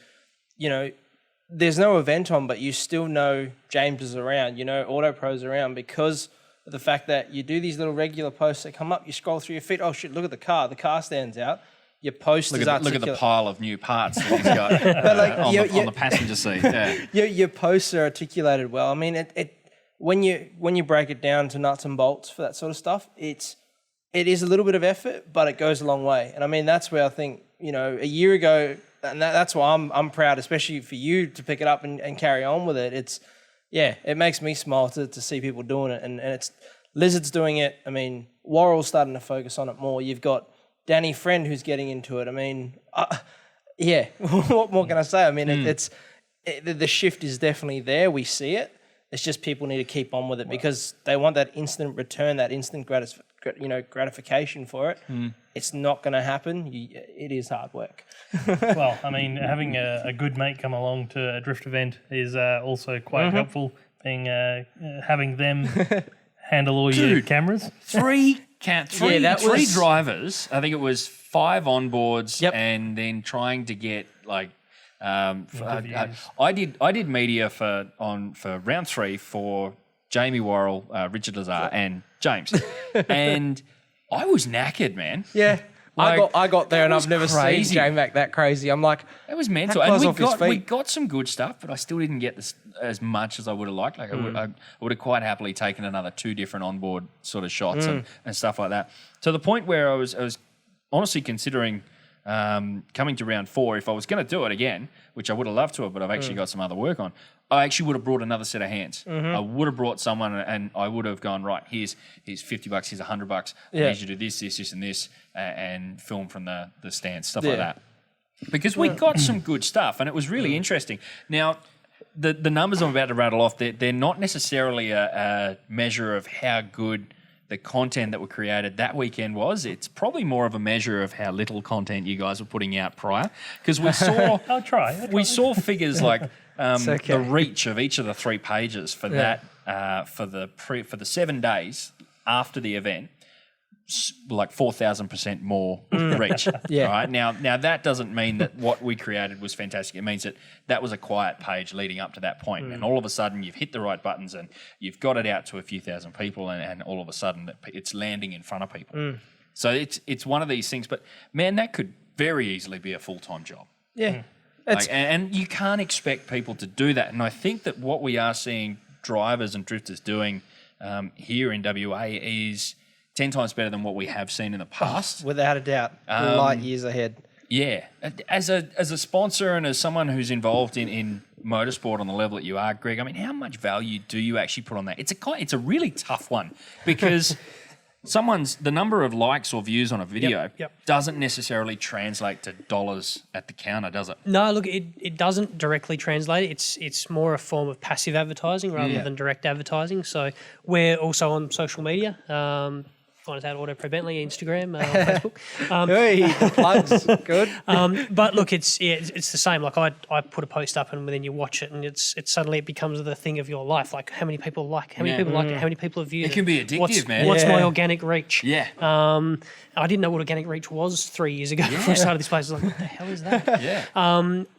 there's no event on, but you still know James is around, AutoPro's around, because of the fact that you do these little regular posts that come up, you scroll through your feed, oh shit, look at the car stands out. Your post look is at the pile of new parts that he's got on the passenger seat. Yeah. Your posts are articulated well. I mean, it when you break it down to nuts and bolts for that sort of stuff, it is a little bit of effort, but it goes a long way. And I mean, that's where I think a year ago, and that's why I'm proud, especially for you to pick it up and carry on with it. It makes me smile to see people doing it, and it's Lizard's doing it. I mean, Worrell's starting to focus on it more. You've got Danny Friend who's getting into it. I mean, what more can I say? I mean, the shift is definitely there. We see it. It's just people need to keep on with it because they want that instant return, that instant gratification for it. It's not going to happen. It is hard work. Well, I mean, having a good mate come along to a drift event is also quite helpful. Having them handle all your cameras. Three drivers. I think it was 5 onboards, and then trying to get like. I did media for round 3 for Jamie Worrell, Richard Lazar, and James, and I was knackered, man. Yeah. I got there and I've never crazy. seen Jmac that crazy. I'm like, it was mental. And we got some good stuff, but I still didn't get as much as I would have liked. Like I would have quite happily taken another 2 different onboard sort of shots and stuff like that. To the point where I was honestly considering coming to round 4 if I was going to do it again, which I would have loved to have, but I've actually got some other work on. I actually would have brought another set of hands. I would have brought someone and I would have gone, right, here's $50, here's $100. I need you to do this, and this, and film from the stands, stuff like that. Because we got some good stuff and it was really interesting. Now, the numbers I'm about to rattle off, they're not necessarily a measure of how good the content that were created that weekend was. It's probably more of a measure of how little content you guys were putting out prior. Because we saw I'll try. We saw figures like the reach of each of the 3 pages for that for the 7 days after the event. like 4,000% more reach. Yeah. Right now that doesn't mean that what we created was fantastic. It means that was a quiet page leading up to that point, and all of a sudden you've hit the right buttons and you've got it out to a few thousand people, and all of a sudden it's landing in front of people. So it's one of these things. But man, that could very easily be a full-time job. Yeah. And you can't expect people to do that. And I think that what we are seeing drivers and drifters doing here in WA is 10 times better than what we have seen in the past. Without a doubt. Light years ahead. Yeah. As a sponsor and as someone who's involved in motorsport on the level that you are, Greg, I mean, how much value do you actually put on that? It's a really tough one because the number of likes or views on a video doesn't necessarily translate to dollars at the counter, does it? No, look, it doesn't directly translate. It's more a form of passive advertising rather than direct advertising. So we're also on social media. Find us out AutoPro Bentley, Instagram, Facebook. Hey, the plugs. Good. But look, it's the same. Like I put a post up and then you watch it and it's suddenly it becomes the thing of your life. Like how many people like it, how many people have viewed it. It can be addictive, man. What's my organic reach? Yeah. I didn't know what organic reach was 3 years ago before I started this place. I was like, what the hell is that? Yeah.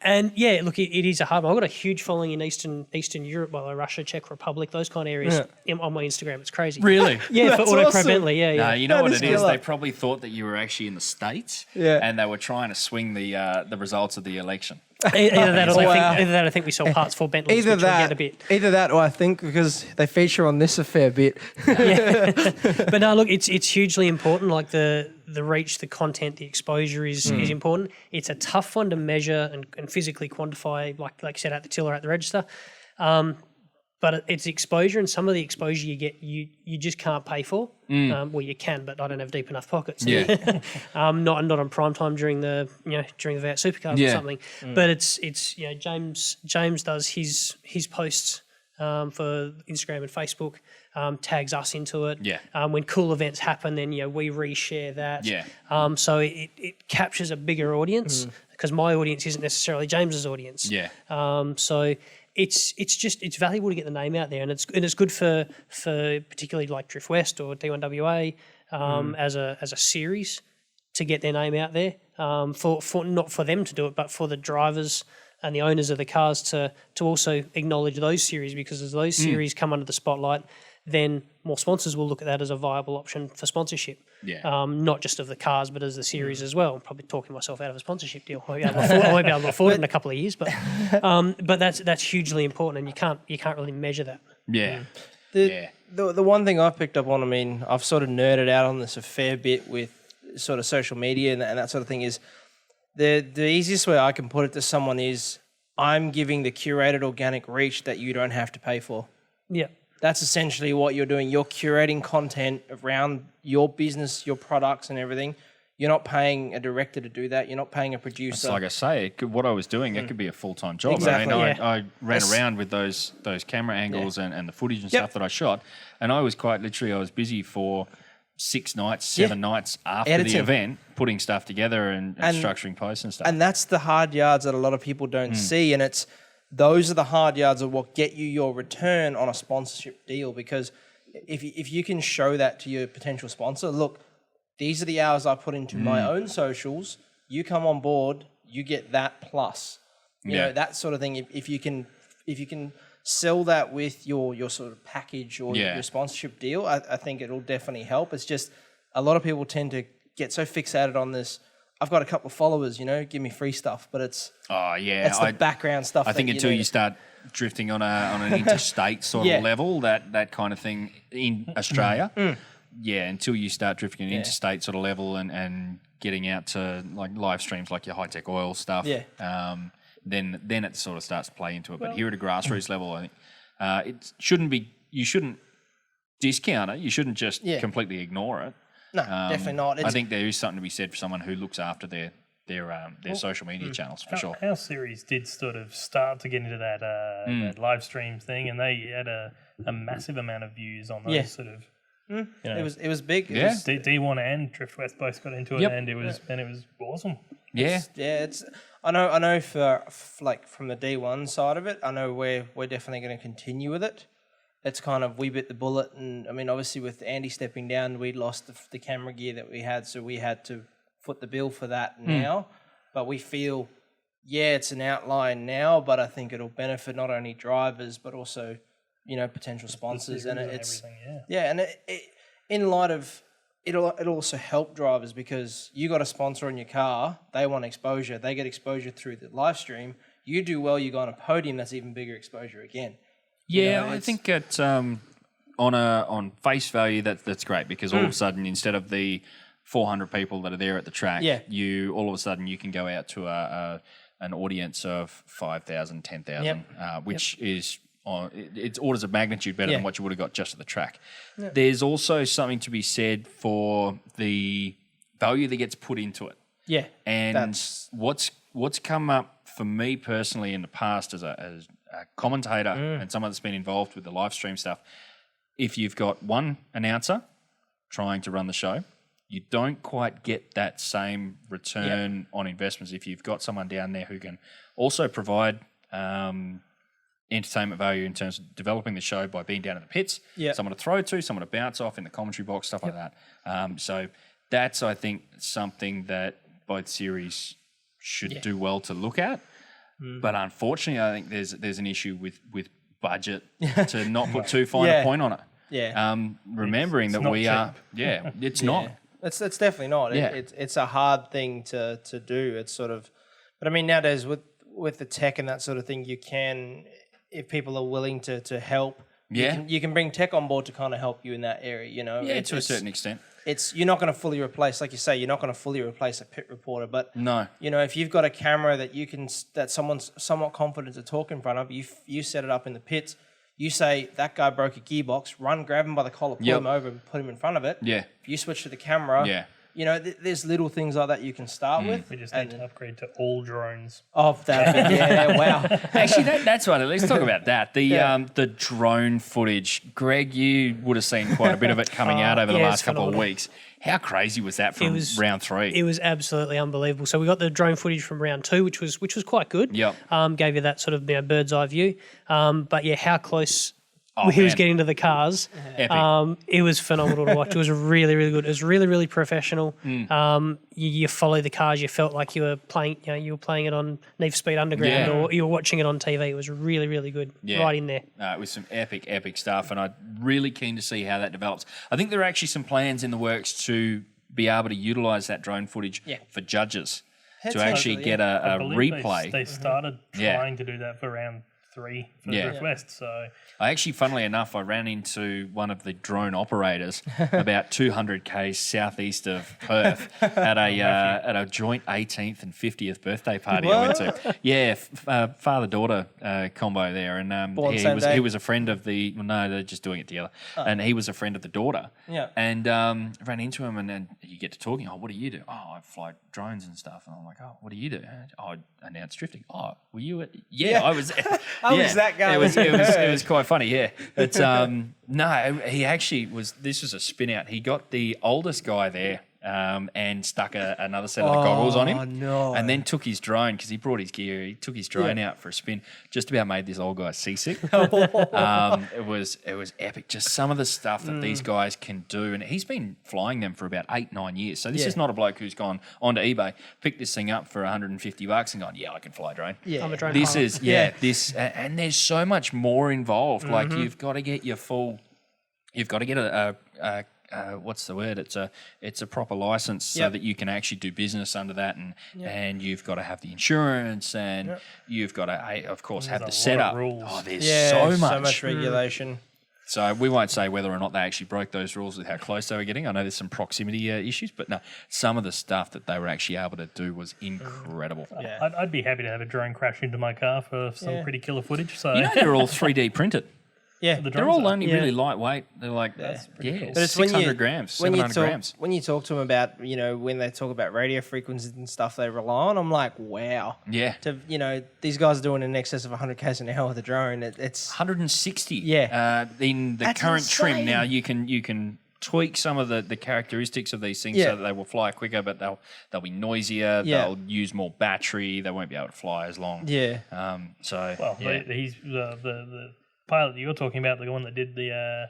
And yeah, look, it is a hard one. I've got a huge following in Eastern Europe, like Russia, Czech Republic, those kind of areas on my Instagram. It's crazy. Really? Yeah, for That's AutoPro awesome. Bentley. Yeah, yeah. No, you know That what is it is? killer. They probably thought that you were actually in the States and they were trying to swing the results of the election. Either that, or Wow. either that, I think we sell parts for Bentley. Either which we'll get that, a bit. either that, or I think because they feature on this a fair bit. But no, look, it's hugely important. Like the reach, the content, the exposure is important. It's a tough one to measure and physically quantify, like you said, at the till or at the register. But it's exposure, and some of the exposure you get, you just can't pay for. Well, you can, but I don't have deep enough pockets. Yeah. Not on prime time during the V8 Supercars or something. But it's James does his posts for Instagram and Facebook, tags us into it. Yeah. When cool events happen, then we reshare that. Yeah. So it captures a bigger audience because my audience isn't necessarily James's audience. Yeah. So it's valuable to get the name out there, and it's good for particularly like Drift West or D1WA as a series to get their name out there. For not for them to do it, but for the drivers and the owners of the cars to also acknowledge those series, because as those series come under the spotlight, then more sponsors will look at that as a viable option for sponsorship. Yeah. Not just of the cars, but as the series as well. I'm probably talking myself out of a sponsorship deal. I won't be able to afford it in a couple of years, but that's hugely important, and you can't really measure that. Yeah. The one thing I've picked up on, I mean, I've sort of nerded out on this a fair bit with sort of social media and that sort of thing, is the easiest way I can put it to someone is I'm giving the curated organic reach that you don't have to pay for. Yeah. That's essentially what you're doing. You're curating content around your business, your products and everything. You're not paying a director to do that. You're not paying a producer. It's like I say, what I was doing, it could be a full-time job. Exactly. I mean, I ran around with those camera angles and the footage and stuff that I shot, and I was quite literally, I was busy for 6 nights, 7 nights after Editing. the event, putting stuff together and structuring posts and stuff. And that's the hard yards that a lot of people don't see. And those are the hard yards of what get you your return on a sponsorship deal. Because if you can show that to your potential sponsor, look, these are the hours I put into my own socials. You come on board, you get that plus. You know, that sort of thing. If you can sell that with your sort of package or your sponsorship deal, I think it'll definitely help. It's just a lot of people tend to get so fixated on this. I've got a couple of followers, give me free stuff, but it's the background stuff. I think until you start drifting on an interstate sort of level, that kind of thing in Australia, until you start drifting an interstate sort of level and getting out to like live streams like your high tech oil stuff, then it sort of starts to play into it. But here at a grassroots level, I think it shouldn't be. You shouldn't discount it. You shouldn't just completely ignore it. No, definitely not. I think there is something to be said for someone who looks after their social media channels for sure. Our series did sort of start to get into that live stream thing, and they had a massive amount of views on those sort of. It was big. Yeah. D1 and Drift West both got into it, and it was awesome. Yeah, I know for like from the D1 side of it, I know we're definitely going to continue with it. it's kind of we bit the bullet. And I mean, obviously with Andy stepping down, we lost the camera gear that we had, so we had to foot the bill for that now. But we feel, it's an outline now, but I think it'll benefit not only drivers but also, potential sponsors. And it's and it in light of it'll also help drivers because you got a sponsor on your car, they want exposure, they get exposure through the live stream. You do well, you go on a podium, that's even bigger exposure again. Yeah, I think it's on face value that's great because all of a sudden instead of the 400 people that are there at the track, you all of a sudden you can go out to an audience of 5,000, 10,000, which is it's orders of magnitude better than what you would have got just at the track. Yeah. There's also something to be said for the value that gets put into it. Yeah, and what's come up for me personally in the past as a commentator and someone that's been involved with the live stream stuff, if you've got one announcer trying to run the show, you don't quite get that same return on investments if you've got someone down there who can also provide entertainment value in terms of developing the show by being down in the pits, someone to throw to, someone to bounce off in the commentary box, stuff like that. So that's, I think, something that both series should do well to look at. But unfortunately, I think there's an issue with budget to not put too fine a point on it. Yeah. Remembering that we are... Yeah, it's not. It's definitely not. Yeah. It's a hard thing to do. It's sort of... But I mean, nowadays with the tech and that sort of thing, you can... If people are willing to help, you can bring tech on board to kind of help you in that area, Yeah, to a certain extent. You're not going to fully replace, like you say, you're not going to fully replace a pit reporter, but no, if you've got a camera that someone's somewhat confident to talk in front of, you set it up in the pits. You say that guy broke a gearbox, grab him by the collar, pull him over, and put him in front of it. Yeah. If you switch to the camera, there's little things like that you can start with. We just need to upgrade to all drones. Oh, wow. Actually, that's right. Let's talk about that. The drone footage. Greg, you would have seen quite a bit of it coming out over the last couple of weeks. How crazy was that from round 3? It was absolutely unbelievable. So we got the drone footage from round 2, which was quite good. Yep. Gave you that sort of bird's eye view. But how close he was getting to the cars. Epic. It was phenomenal to watch. It was really, really good. It was really, really professional. You follow the cars. You felt like you were playing. You were playing it on Need for Speed Underground, or you were watching it on TV. It was really, really good. Right in there. It was some epic stuff, and I'm really keen to see how that develops. I think there are actually some plans in the works to be able to utilise that drone footage for judges to actually get a replay. They started trying to do that for round 3 for Drift West. So I actually, funnily enough, I ran into one of the drone operators about 200 k's southeast of Perth at a joint 18th and 50th birthday party I went to. Yeah, father-daughter combo there, and he was a friend of the. Well, no, they're just doing it together, and he was a friend of the daughter. Yeah, and ran into him, and then you get to talking. Oh, what do you do? Oh, I fly drones and stuff. And I'm like, oh, what do you do? Oh, I announce drifting. Oh, were you at? Yeah, I was. I was that guy. It was quite funny, yeah. But no, he actually was. This was a spin out. He got the oldest guy there and stuck another set of the goggles on him. Oh no! And then took his drone because he brought his gear. He took his drone out for a spin. Just about made this old guy seasick. It was epic. Just some of the stuff that these guys can do, and he's been flying them for about 8-9 years. So this is not a bloke who's gone onto eBay, picked this thing up for $150 and gone, yeah, I can fly a drone. Yeah, I'm a drone. This is this, and there's so much more involved. Like you've got to get your full. You've got to get a what's the word? It's a proper license so that you can actually do business under that, and you've got to have the insurance, and you've got to, of course, have the setup. Oh, there's so much regulation. So we won't say whether or not they actually broke those rules with how close they were getting. I know there's some proximity issues, but no, some of the stuff that they were actually able to do was incredible. Yeah. I'd be happy to have a drone crash into my car for some pretty killer footage. So they're all 3D printed. Yeah, they're all only really lightweight. They're like, but it's 600 grams, 700 grams. When you talk to them about, when they talk about radio frequencies and stuff they rely on, I'm like, wow. Yeah. These guys are doing in excess of 100 k's an hour with a drone. It's 160. Yeah. In the current trim now, you can tweak some of the characteristics of these things so that they will fly quicker, but they'll be noisier. Yeah. They'll use more battery. They won't be able to fly as long. Yeah. So he's pilot that you're talking about, the one that did the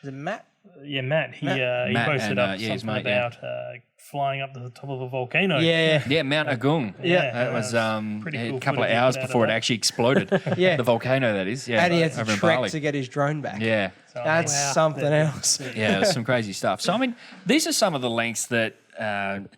Is it Matt? Matt. He Matt posted and, up yeah, his something mate, yeah. about flying up to the top of a volcano. Yeah. Yeah, Mount Agung. Yeah, That was pretty cool a couple of footage hours out of before it that. actually exploded. Yeah. The volcano, that is. Yeah, And he had to over in trek Bali. to get his drone back. Yeah. So, That's Wow. something else. Yeah, there's some crazy stuff. So, I mean, these are some of the lengths that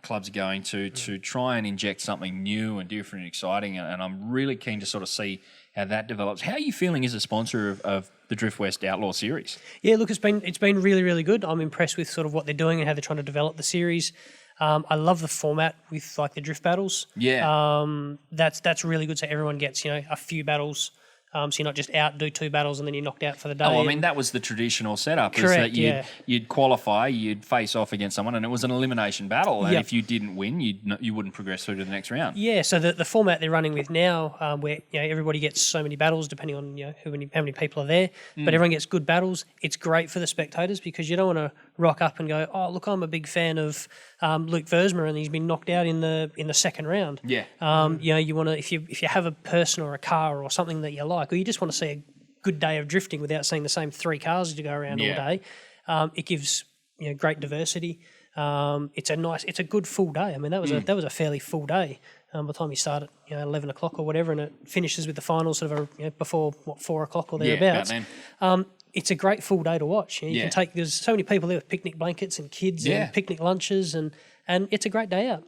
clubs are going to try and inject something new and different and exciting. And I'm really keen to sort of see how that develops. How are you feeling as a sponsor of the Drift West Outlaw Series? Yeah, look, it's been really, really good. I'm impressed with sort of what they're doing and how they're trying to develop the series. I love the format with like the drift battles. Yeah. That's really good. So everyone gets a few battles. So you're not just out, do 2 battles, and then you're knocked out for the day. Oh, I mean, that was the traditional setup. Is Correct, that you'd qualify, you'd face off against someone, and it was an elimination battle. And Yep. if you didn't win, you wouldn't progress through to the next round. Yeah, so the format they're running with now, where everybody gets so many battles depending on how many people are there, but everyone gets good battles. It's great for the spectators because you don't want to rock up and go, oh look, I'm a big fan of Luke Versma and he's been knocked out in the second round. Yeah. You want to if you have a person or a car or something that you like, or you just want to see a good day of drifting without seeing the same 3 cars to go around all day. It gives great diversity. It's a good full day. I mean, that was a fairly full day. By the time you start at 11 o'clock or whatever, and it finishes with the final sort of before 4 o'clock or thereabouts. Yeah, about then. It's a great full day to watch. You can take. There's so many people there with picnic blankets and kids and picnic lunches, and it's a great day out.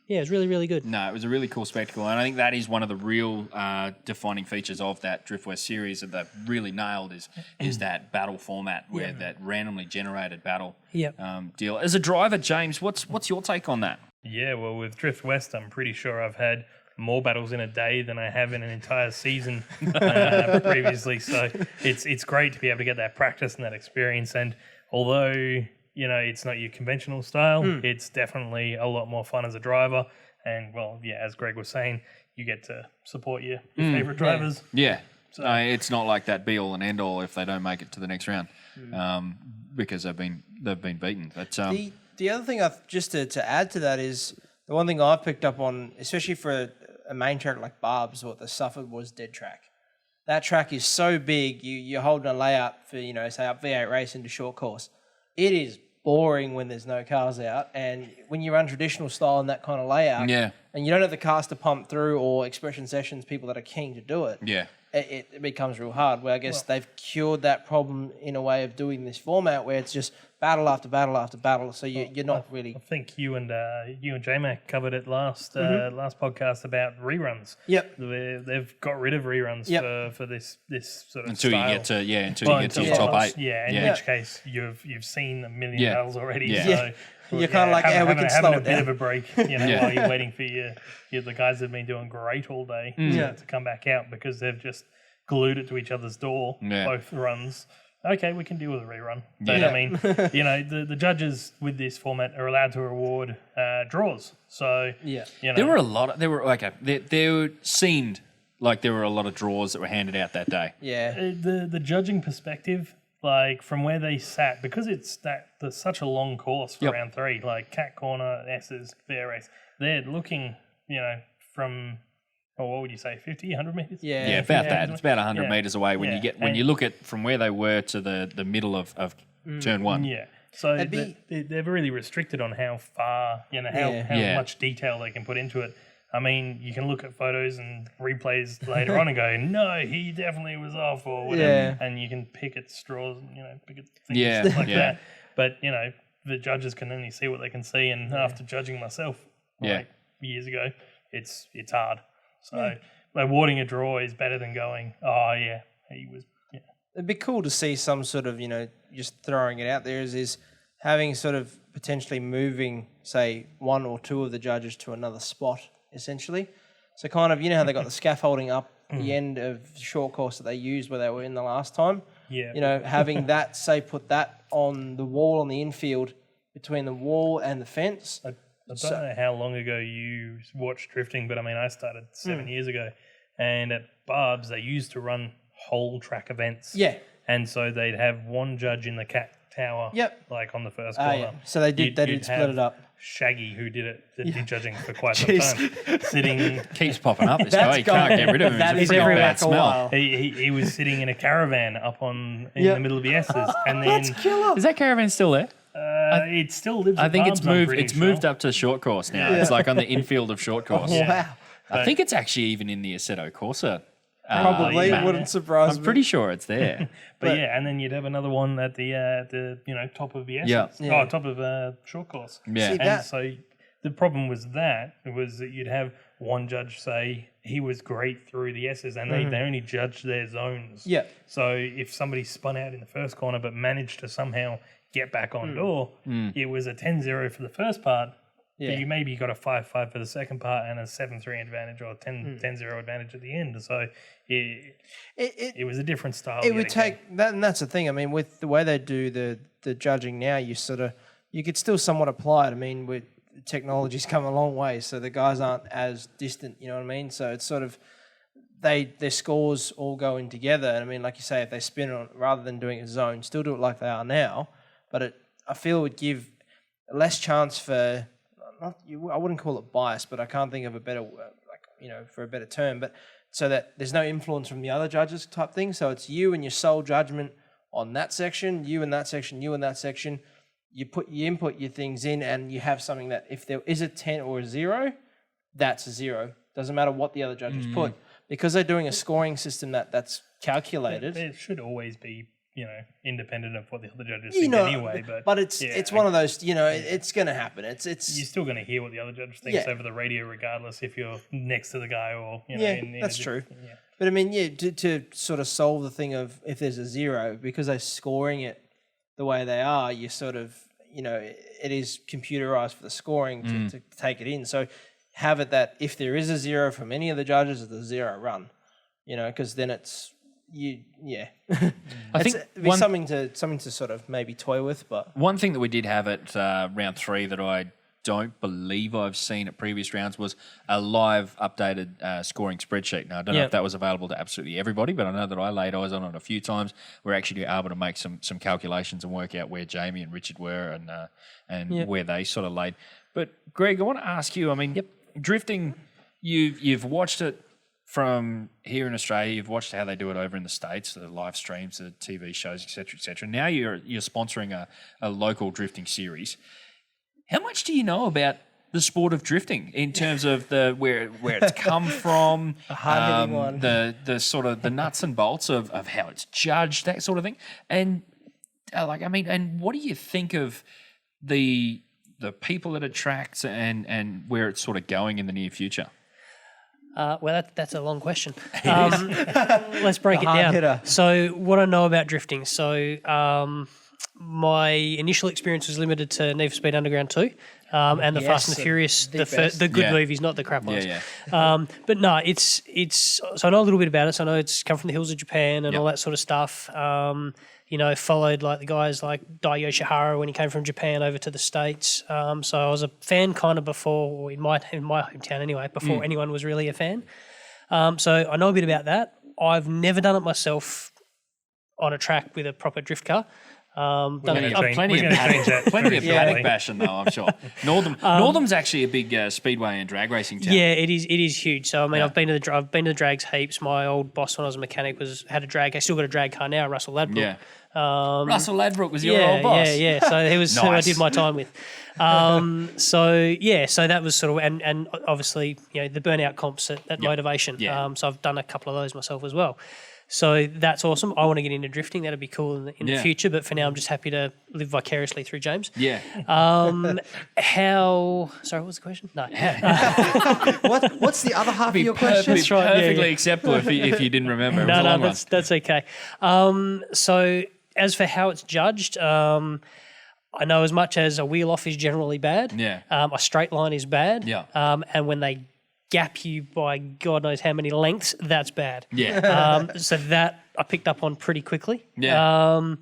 Yeah, it's really, really good. No, it was a really cool spectacle, and I think that is one of the real defining features of that Drift West series that they've really nailed is that battle format where that randomly generated battle deal. As a driver, James, what's your take on that? Yeah, well, with Drift West, I'm pretty sure I've had more battles in a day than I have in an entire season previously. So it's great to be able to get that practice and that experience. And although it's not your conventional style, it's definitely a lot more fun as a driver. And well, yeah, as Greg was saying, you get to support your favorite drivers. Yeah. So it's not like that be all and end all if they don't make it to the next round, because they've been beaten. But the other thing just to add to that is the one thing I've picked up on, especially for a main track like Barb's, what they suffered was dead track. That track is so big, you're holding a layout for say up V8 race into short course. It is boring when there's no cars out, and when you run traditional style in that kind of layout, and you don't have the cars to pump through or expression sessions, people that are keen to do it. Yeah. It becomes real hard. Where I guess they've cured that problem in a way of doing this format where it's just battle after battle after battle. So you're not really. I think you and Jmac covered it last podcast about reruns. Yep. They've got rid of reruns for this sort of until style. you get to you get to your top 8. Yeah, in which case you've seen a million battles already. Yeah. So You're kind of like, we can slow having it a bit down. of a break, while you're waiting for the guys that have been doing great all day to come back out because they've just glued it to each other's door, both runs. Okay, we can deal with a rerun. But I mean, the judges with this format are allowed to award draws. So there were a lot. There seemed like there were a lot of draws that were handed out that day. Yeah. The judging perspective, like from where they sat, because there's such a long course for round 3, like Cat Corner, S's, VRS, they're looking, from, what would you say, 50, 100 metres? Yeah. Yeah, about that. It's about 100 metres away when you look at from where they were to the middle of turn 1. Yeah. So they're really restricted on how far, how much detail they can put into it. I mean, you can look at photos and replays later on and go, no, he definitely was off or whatever. Yeah. And you can pick at straws, pick at things like that. But, the judges can only see what they can see. And after judging myself years ago, it's hard. So awarding a draw is better than going, he was. Yeah. It'd be cool to see some sort of, just throwing it out there is having sort of potentially moving, say, 1 or 2 of the judges to another spot, essentially. So kind of, how they got the scaffolding up the end of the short course that they used where they were in the last time. Yeah. Having that, say, put that on the wall on the infield between the wall and the fence. I don't know how long ago you watched drifting, but I mean, I started 7 years ago, and at Barb's they used to run whole track events. Yeah. And so they'd have one judge in the cat tower. Yep. Like on the first corner. Yeah. So they did split have it up. Shaggy, who did judging for quite some time, sitting. Keeps popping up. This guy, you can't get rid of him. That He's is a pretty everywhere bad for a smell. while. He was sitting in a caravan up in the middle of the S's, and then Is that caravan still there? it still lives. I at think it's Barb's, I'm moved. pretty It's sure. moved up to short course now. It's like on the infield of short course. Wow. I think it's actually even in the Assetto Corsa. Probably map. wouldn't surprise I'm me. pretty sure it's there. But yeah, and then you'd have another one at the top of the S's. Yeah. Oh, top of short course. Yeah. See, And that- so the problem was that you'd have one judge say he was great through the S's, and they only judged their zones. Yeah. So if somebody spun out in the first corner but managed to somehow get back on door, it was a 10-0 for the first part. Yeah. But you maybe got a 5-5 for the second part and a 7-3 advantage or 10-0 advantage at the end. So it was a different style. It would take that, and that's the thing. I mean, with the way they do the judging now, you could still somewhat apply it. I mean, with technology's come a long way, so the guys aren't as distant. You know what I mean? So it's sort of their scores all go in together. And I mean, like you say, if they spin it on rather than doing a zone, still do it like they are now. But I feel it would give less chance for. I wouldn't call it bias, but I can't think of a better, for a better term. But so that there's no influence from the other judges type thing. So it's you and your sole judgment on that section, you in that section, you in that section. You input your things in, and you have something that if there is a 10 or a 0, that's a 0. Doesn't matter what the other judges put, because they're doing a scoring system that's calculated. It should always be, independent of what the other judges think anyway. But it's one of those, it's going to happen. It's you're still going to hear what the other judge thinks over the radio, regardless if you're next to the guy or that's true. Yeah. But I mean, to sort of solve the thing of if there's a 0, because they're scoring it the way they are, you sort of, it is computerized for the scoring to take it in. So have it that if there is a 0 from any of the judges, it's a 0 run, because then it's I think it'd be something to sort of maybe toy with. But one thing that we did have at round 3 that I don't believe I've seen at previous rounds was a live updated scoring spreadsheet. Now, I don't know if that was available to absolutely everybody, but I know that I laid eyes on it a few times. We're actually able to make some calculations and work out where Jamie and Richard were and where they sort of laid. But Greg, I want to ask you, I mean, drifting, you've watched it from here in Australia, you've watched how they do it over in the States, the live streams, the TV shows, etc., etc. Now you're sponsoring a local drifting series. How much do you know about the sport of drifting in terms of where it's come from, the sort of the nuts and bolts of how it's judged, that sort of thing, and and what do you think of the people it attracts and where it's sort of going in the near future? Well, that's a long question. Let's break it down. Hitter. So what I know about drifting. So my initial experience was limited to Need for Speed Underground 2 and the Fast and the Furious, the good movies, not the crap ones. But no, it's so I know a little bit about it. So I know it's come from the hills of Japan and all that sort of stuff. Followed like the guys like Dai Yoshihara when he came from Japan over to the States. So I was a fan kind of before, or in my hometown anyway, before anyone was really a fan. So I know a bit about that. I've never done it myself on a track with a proper drift car. Plenty of panic bashing though, I'm sure. Northam's actually a big speedway and drag racing town. Yeah, it is huge. So I mean, I've been to the drags heaps. My old boss when I was a mechanic had a drag. I still got a drag car now, Russell Ladbroke. Yeah. Russell Ladbroke was your old boss. Yeah. So he was who I did my time with. So that was sort of and obviously the burnout comps at Motivation. Yeah. So I've done a couple of those myself as well. So that's awesome. I want to get into drifting. That'd be cool in the future. But for now, I'm just happy to live vicariously through James. Yeah. Sorry, what was the question? No. what's the other half of your question? Perfectly acceptable if you didn't remember. No, that's okay. So as for how it's judged, I know as much as a wheel off is generally bad. Yeah. A straight line is bad. Yeah. And when they gap you by God knows how many lengths, that's bad. Yeah. So that I picked up on pretty quickly. Yeah.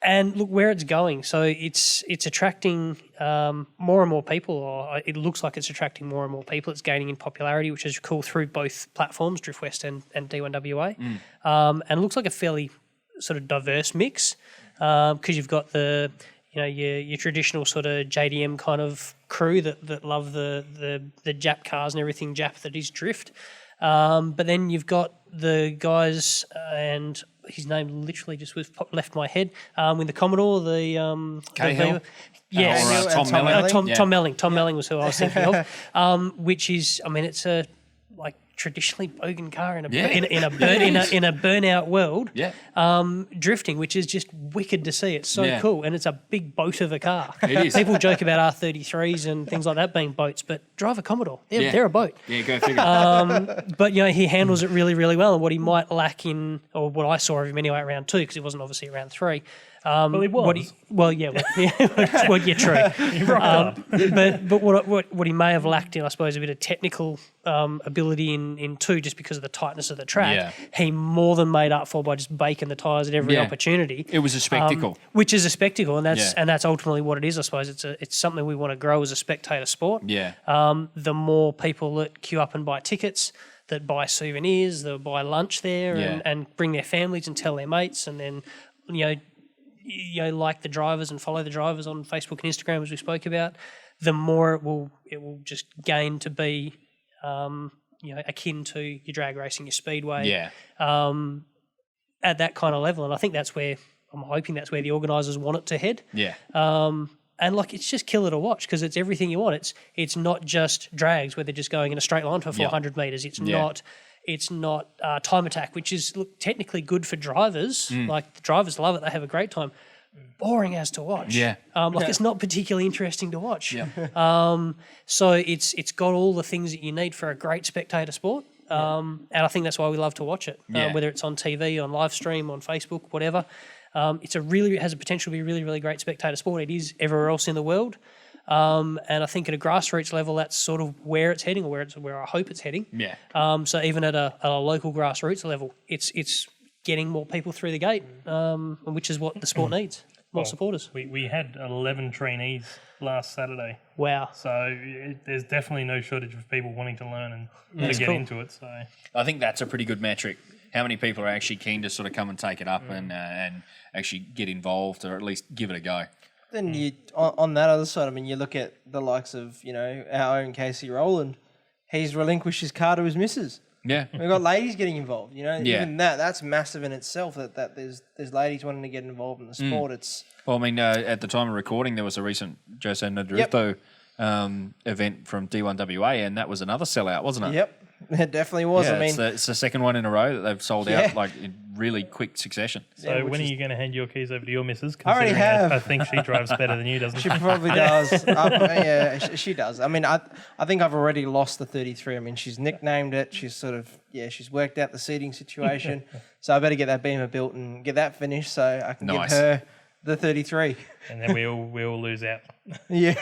And look where it's going. So it's attracting more and more people, or it looks like it's attracting more and more people. It's gaining in popularity, which is cool through both platforms, DriftWest and D1WA. And it looks like a fairly sort of diverse mix. because you've got the your traditional sort of JDM kind of crew that love the Jap cars and everything Jap that is drift. But then you've got the guys, and his name literally just left my head, with the Commodore, Cahill? Yes, Tom Melling. Tom Melling. Tom Melling was who I was thinking of. Which is, I mean, it's a traditionally bogan car in a burnout world. Yeah. Drifting, which is just wicked to see. It's so cool, and it's a big boat of a car. It is. People joke about R33s and things like that being boats, but drive a Commodore. They're a boat. Yeah, go figure. But he handles it really, really well. And what he might lack in, or what I saw of him anyway, at round 2, because it wasn't obviously at round 3. Well, he was. Well, true. But what he may have lacked in, I suppose, a bit of technical ability in 2, just because of the tightness of the track, he more than made up for by just baking the tyres at every opportunity. It was a spectacle. Which is a spectacle, and that's ultimately what it is, I suppose. It's something we want to grow as a spectator sport. Yeah. The more people that queue up and buy tickets, that buy souvenirs, that buy lunch there, and bring their families and tell their mates, and then like the drivers and follow the drivers on Facebook and Instagram, as we spoke about, the more it will just gain to be akin to your drag racing, your speedway, at that kind of level. And I think that's where I'm hoping that's where the organisers want it to head. Yeah. And it's just killer to watch, because it's everything you want. It's not just drags where they're just going in a straight line for 400 metres. It's not time attack, which is technically good for drivers. Like, the drivers love it; they have a great time. Boring as to watch. Yeah. It's not particularly interesting to watch. Yeah. So it's got all the things that you need for a great spectator sport. And I think that's why we love to watch it. Whether it's on TV, on live stream, on Facebook, whatever. It has a potential to be a really, really great spectator sport. It is everywhere else in the world. And I think at a grassroots level, that's sort of where it's heading, or where I hope it's heading. Yeah. So even at a local grassroots level, it's getting more people through the gate, which is what the sport needs. More supporters. We had 11 trainees last Saturday. Wow. So there's definitely no shortage of people wanting to learn and to get into it. So I think that's a pretty good metric. How many people are actually keen to sort of come and take it up and actually get involved, or at least give it a go? Then on that other side, I mean, you look at the likes of, our own Casey Rowland. He's relinquished his car to his missus. Yeah. We've got ladies getting involved, Even that's massive in itself, that there's ladies wanting to get involved in the sport. Well, I mean, at the time of recording, there was a recent Jose Nadrifto event from D1WA, and that was another sellout, wasn't it? Yep, it definitely was. Yeah, I mean, it's the second one in a row that they've sold out in really quick succession. So when are you going to hand your keys over to your missus? I already have. I think she drives better than you, doesn't she? She probably does. She does. I mean, I think I've already lost the 33. I mean, she's nicknamed it. She's sort of, she's worked out the seating situation. So I better get that Beamer built and get that finished so I can give her the 33. And then we all lose out. Yeah.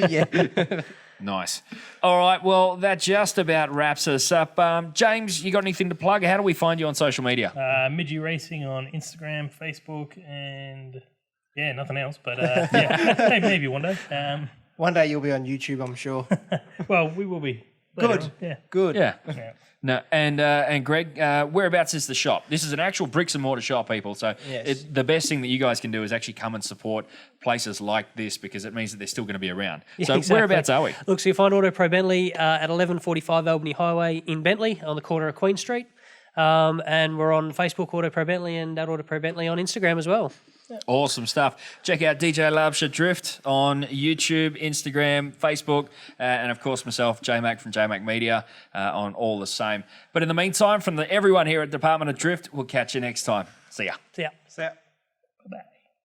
Yeah. Nice. All right, well, that just about wraps us up. James, you got anything to plug? How do we find you on social media? Mijy Racing on Instagram, Facebook, and nothing else. But maybe one day. One day you'll be on YouTube, I'm sure. Well, we will be. Good. Yeah. Good. Yeah. No, and Greg, whereabouts is the shop? This is an actual bricks and mortar shop, people. So the best thing that you guys can do is actually come and support places like this, because it means that they're still going to be around. So exactly. Whereabouts are we? Look, so you find AutoPro Bentley at 1145 Albany Highway in Bentley on the corner of Queen Street. And we're on Facebook, AutoPro Bentley, and at AutoPro Bentley on Instagram as well. Awesome stuff. Check out DJ Laubscherdrift on YouTube, Instagram, Facebook, and of course myself, Jmac from Jmac Media, on all the same. But in the meantime, from everyone here at Department of Drift, we'll catch you next time. See ya. See ya. So, Bye-bye.